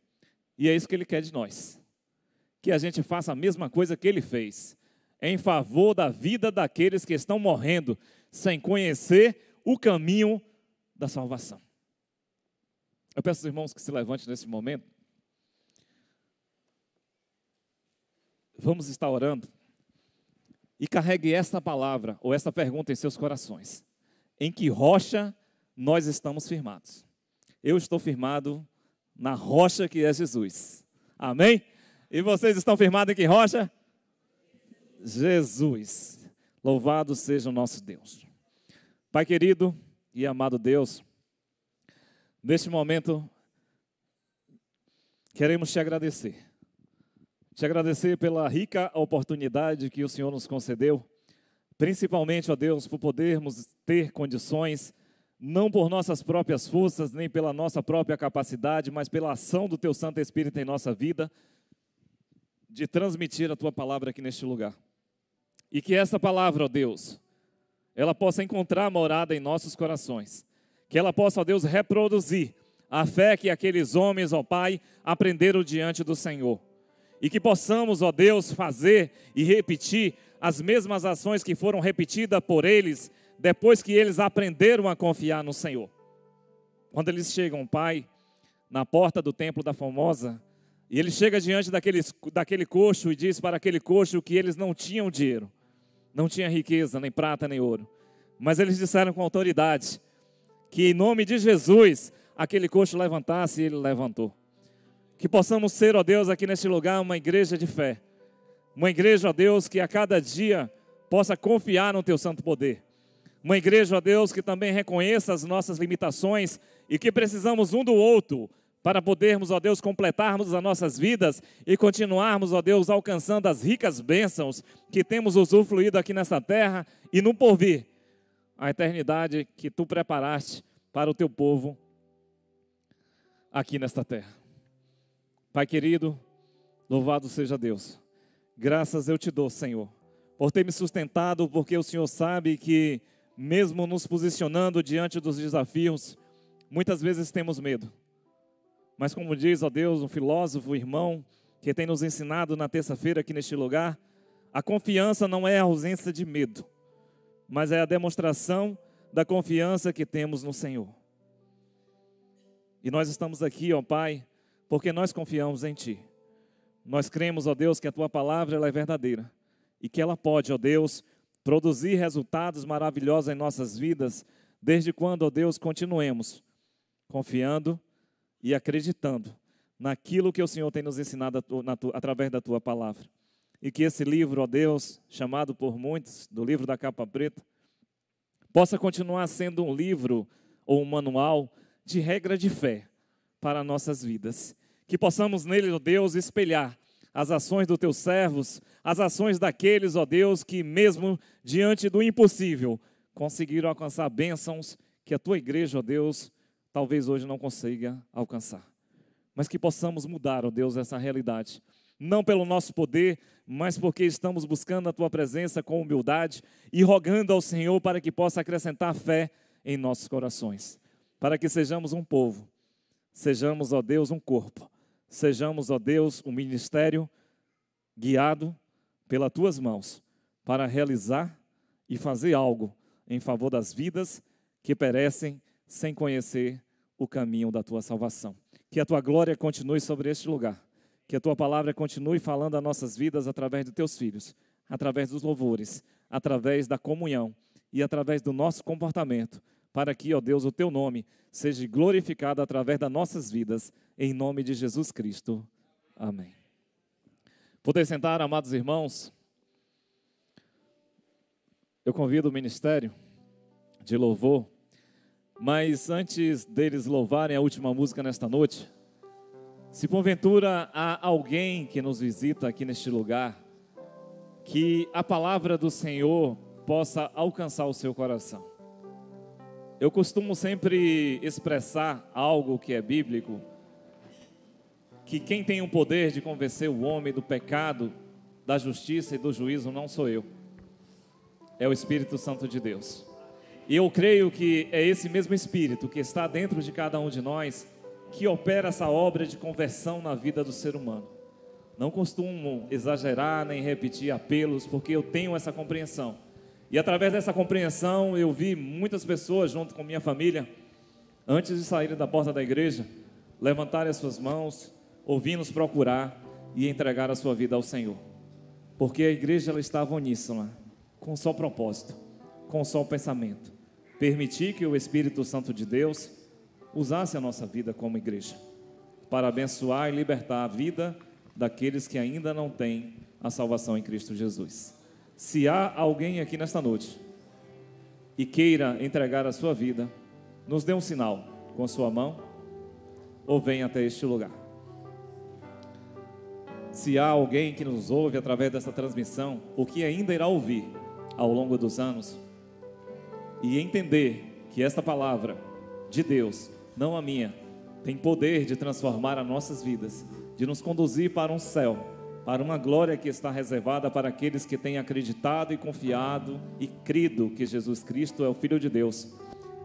E é isso que Ele quer de nós. Que a gente faça a mesma coisa que Ele fez, em favor da vida daqueles que estão morrendo, sem conhecer o caminho da salvação. Eu peço aos irmãos que se levantem nesse momento. Vamos estar orando. E carregue esta palavra, ou esta pergunta em seus corações. Em que rocha nós estamos firmados? Eu estou firmado na rocha que é Jesus. Amém? E vocês estão firmados em que rocha? Jesus. Louvado seja o nosso Deus. Pai querido e amado Deus, neste momento, queremos te agradecer. Te agradecer pela rica oportunidade que o Senhor nos concedeu, principalmente, ó Deus, por podermos ter condições, não por nossas próprias forças, nem pela nossa própria capacidade, mas pela ação do Teu Santo Espírito em nossa vida, de transmitir a Tua palavra aqui neste lugar. E que essa palavra, ó Deus, ela possa encontrar morada em nossos corações. Que ela possa, ó Deus, reproduzir a fé que aqueles homens, ó Pai, aprenderam diante do Senhor. E que possamos, ó Deus, fazer e repetir as mesmas ações que foram repetidas por eles, depois que eles aprenderam a confiar no Senhor. Quando eles chegam, Pai, na porta do templo da Formosa, e ele chega diante daquele coxo e diz para aquele coxo que eles não tinham dinheiro, não tinham riqueza, nem prata, nem ouro. Mas eles disseram com autoridade que em nome de Jesus, aquele coxo levantasse e ele levantou. Que possamos ser, ó Deus, aqui neste lugar, uma igreja de fé. Uma igreja, ó Deus, que a cada dia possa confiar no Teu santo poder. Uma igreja, ó Deus, que também reconheça as nossas limitações e que precisamos um do outro para podermos, ó Deus, completarmos as nossas vidas e continuarmos, ó Deus, alcançando as ricas bênçãos que temos usufruído aqui nessa terra e no porvir, a eternidade que Tu preparaste para o Teu povo aqui nesta terra. Pai querido, louvado seja Deus. Graças eu Te dou, Senhor, por ter me sustentado, porque o Senhor sabe que, mesmo nos posicionando diante dos desafios, muitas vezes temos medo. Mas como diz, ó Deus, um filósofo, irmão, que tem nos ensinado na terça-feira aqui neste lugar, a confiança não é a ausência de medo, mas é a demonstração da confiança que temos no Senhor. E nós estamos aqui, ó Pai, porque nós confiamos em Ti. Nós cremos, ó Deus, que a Tua palavra ela é verdadeira e que ela pode, ó Deus, produzir resultados maravilhosos em nossas vidas, desde quando, ó Deus, continuemos confiando e acreditando naquilo que o Senhor tem nos ensinado através da Tua palavra. E que esse livro, ó Deus, chamado por muitos, do livro da capa preta, possa continuar sendo um livro ou um manual de regra de fé para nossas vidas. Que possamos nele, ó Deus, espelhar as ações dos Teus servos, as ações daqueles, ó Deus, que mesmo diante do impossível, conseguiram alcançar bênçãos que a Tua igreja, ó Deus, talvez hoje não consiga alcançar. Mas que possamos mudar, ó Deus, essa realidade. Não pelo nosso poder, mas porque estamos buscando a Tua presença com humildade e rogando ao Senhor para que possa acrescentar fé em nossos corações. Para que sejamos um povo, sejamos, ó Deus, um corpo. Sejamos, ó Deus, um ministério guiado pelas Tuas mãos para realizar e fazer algo em favor das vidas que perecem sem conhecer o caminho da Tua salvação. Que a Tua glória continue sobre este lugar. Que a Tua palavra continue falando as nossas vidas através dos Teus filhos, através dos louvores, através da comunhão e através do nosso comportamento, para que, ó Deus, o Teu nome seja glorificado através das nossas vidas, em nome de Jesus Cristo. Amém. Poder sentar, amados irmãos. Eu convido o ministério de louvor, mas antes deles louvarem a última música nesta noite, se porventura há alguém que nos visita aqui neste lugar, que a palavra do Senhor possa alcançar o seu coração. Eu costumo sempre expressar algo que é bíblico, que quem tem o poder de convencer o homem do pecado, da justiça e do juízo não sou eu, é o Espírito Santo de Deus. E eu creio que é esse mesmo Espírito que está dentro de cada um de nós que opera essa obra de conversão na vida do ser humano. Não costumo exagerar nem repetir apelos, porque eu tenho essa compreensão. E através dessa compreensão eu vi muitas pessoas junto com minha família, antes de saírem da porta da igreja, levantarem as suas mãos, ouvir nos procurar e entregar a sua vida ao Senhor. Porque a igreja ela estava uníssona, com um só propósito, com um só pensamento. Permitir que o Espírito Santo de Deus usasse a nossa vida como igreja, para abençoar e libertar a vida daqueles que ainda não têm a salvação em Cristo Jesus. Se há alguém aqui nesta noite e queira entregar a sua vida, nos dê um sinal com a sua mão ou venha até este lugar. Se há alguém que nos ouve através dessa transmissão, ou que ainda irá ouvir ao longo dos anos, e entender que esta palavra de Deus, não a minha, tem poder de transformar as nossas vidas, de nos conduzir para um céu, para uma glória que está reservada para aqueles que têm acreditado e confiado e crido que Jesus Cristo é o Filho de Deus,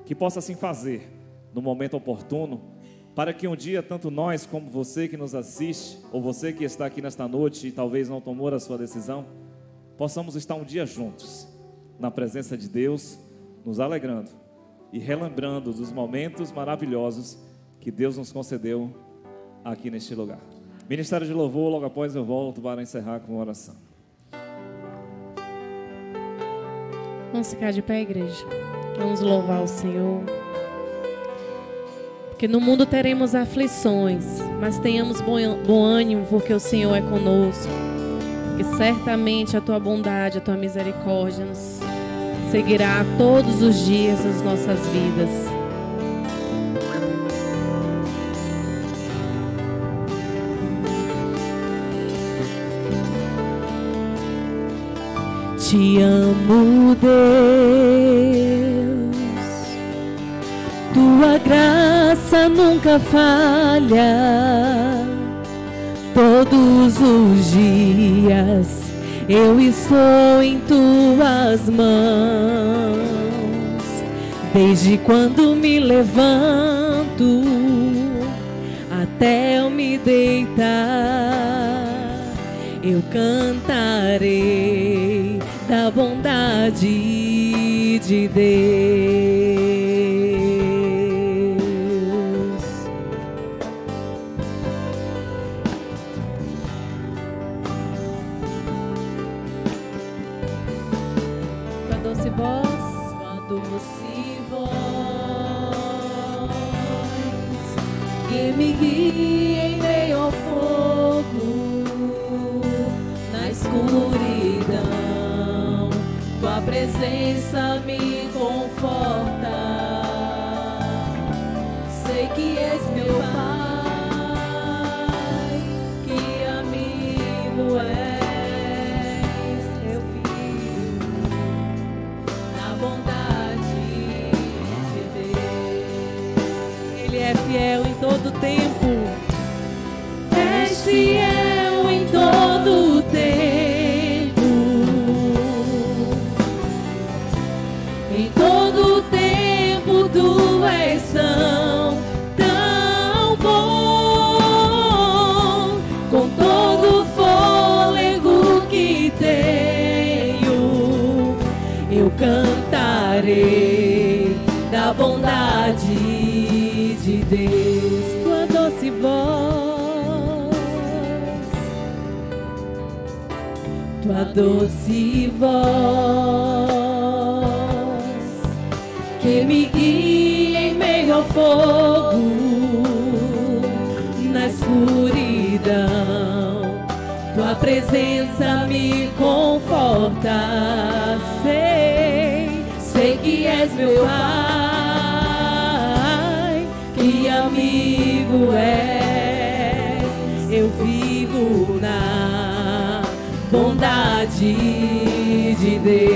que possa assim fazer no momento oportuno, para que um dia tanto nós como você que nos assiste, ou você que está aqui nesta noite e talvez não tomou a sua decisão, possamos estar um dia juntos, na presença de Deus, nos alegrando e relembrando dos momentos maravilhosos que Deus nos concedeu aqui neste lugar. Ministério de Louvor, logo após eu volto para encerrar com uma oração. Vamos ficar de pé, igreja. Vamos louvar o Senhor. Porque no mundo teremos aflições, mas tenhamos bom ânimo, porque o Senhor é conosco. Que certamente a Tua bondade, a Tua misericórdia nos seguirá todos os dias das nossas vidas. Te amo, Deus, tua graça nunca falha. Todos os dias eu estou em tuas mãos. Desde quando me levanto até eu me deitar, eu cantarei da bondade de Deus. Tua doce voz, tua doce voz, que me guia em meio ao fogo, na escuridão, tua presença me conforta. Sei que és meu Pai, que amigo és. Eu vivo na bondade de Deus. Ele é fiel em todo tempo. És fiel em todo tempo. Em todo tempo tu és tão bom. Com todo fôlego que tenho, eu cantarei da bondade de Deus. Tua doce voz, tua doce voz, que me guia em meio ao fogo, na escuridão, tua presença me conforta. Sei que és meu Pai, que amigo és. Eu vivo na bondade de Deus.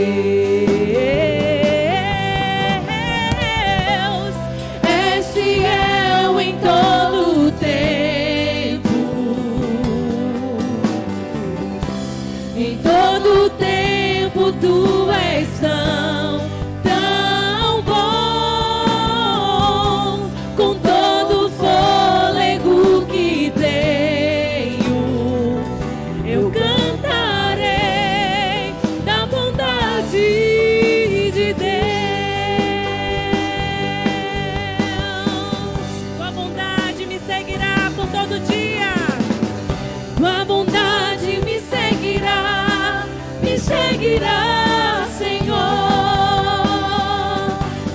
És fiel em todo tempo. Em todo tempo tu és tão bom. Com todo fôlego que tenho, eu cantarei da bondade de Deus. Tua bondade me seguirá por todo dia. Tua bondade me seguirá, Senhor.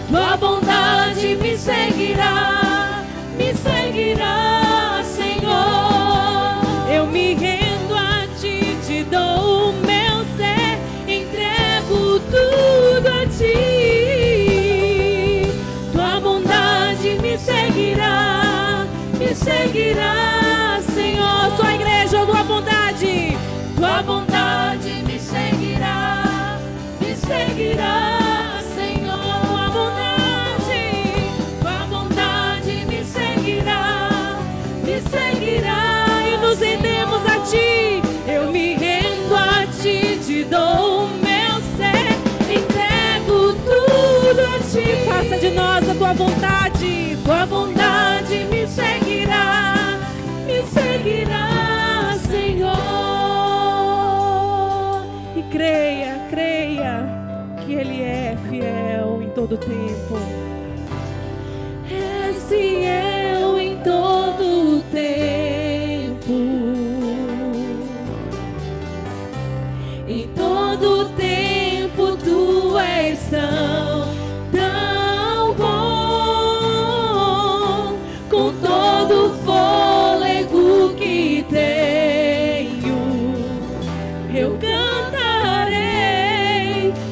Tua bondade me seguirá, Senhor. Eu me rendo a ti, te dou o meu ser, entrego tudo a ti. Tua bondade me seguirá, Senhor. Sua igreja, tua bondade me seguirá, Senhor. Tua bondade me seguirá, e nos rendemos a ti. Eu me rendo a ti, te dou o meu ser, entrego tudo a ti. Faça de nós a tua vontade. Tua bondade me seguirá, Senhor. E creia que Ele é fiel em todo tempo. És fiel em todo tempo. Em todo tempo tu és tão bom. Com todo fôlego que tenho, eu cantarei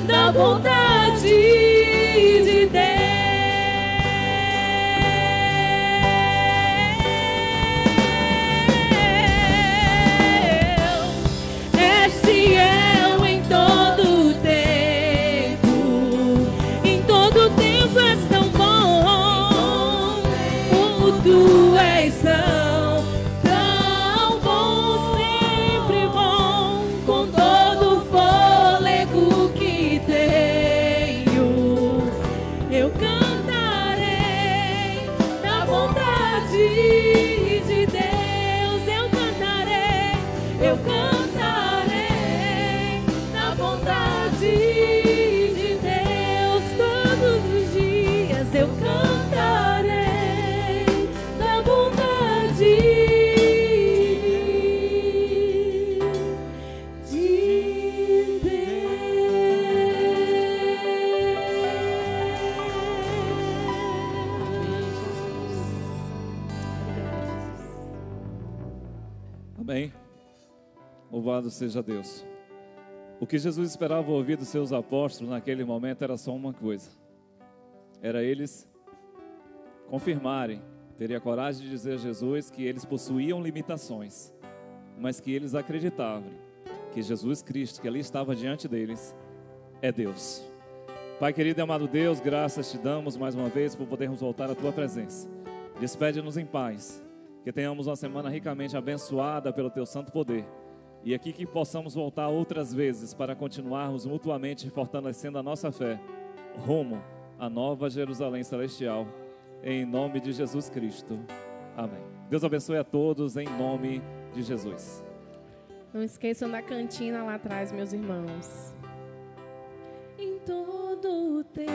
da bondade de Deus eu cantarei na bondade de Deus todos os dias eu cantarei na bondade de Amém. Louvado seja Deus. O que Jesus esperava ouvir dos seus apóstolos naquele momento era só uma coisa. Era eles confirmarem, terem a coragem de dizer a Jesus que eles possuíam limitações, mas que eles acreditavam que Jesus Cristo, que ali estava diante deles, é Deus. Pai querido e amado Deus, graças te damos mais uma vez por podermos voltar à tua presença. Despede-nos em paz, que tenhamos uma semana ricamente abençoada pelo teu santo poder. E aqui que possamos voltar outras vezes para continuarmos mutuamente fortalecendo a nossa fé rumo à nova Jerusalém Celestial, em nome de Jesus Cristo. Amém. Deus abençoe a todos em nome de Jesus. Não esqueçam da cantina lá atrás, meus irmãos. Em todo o tempo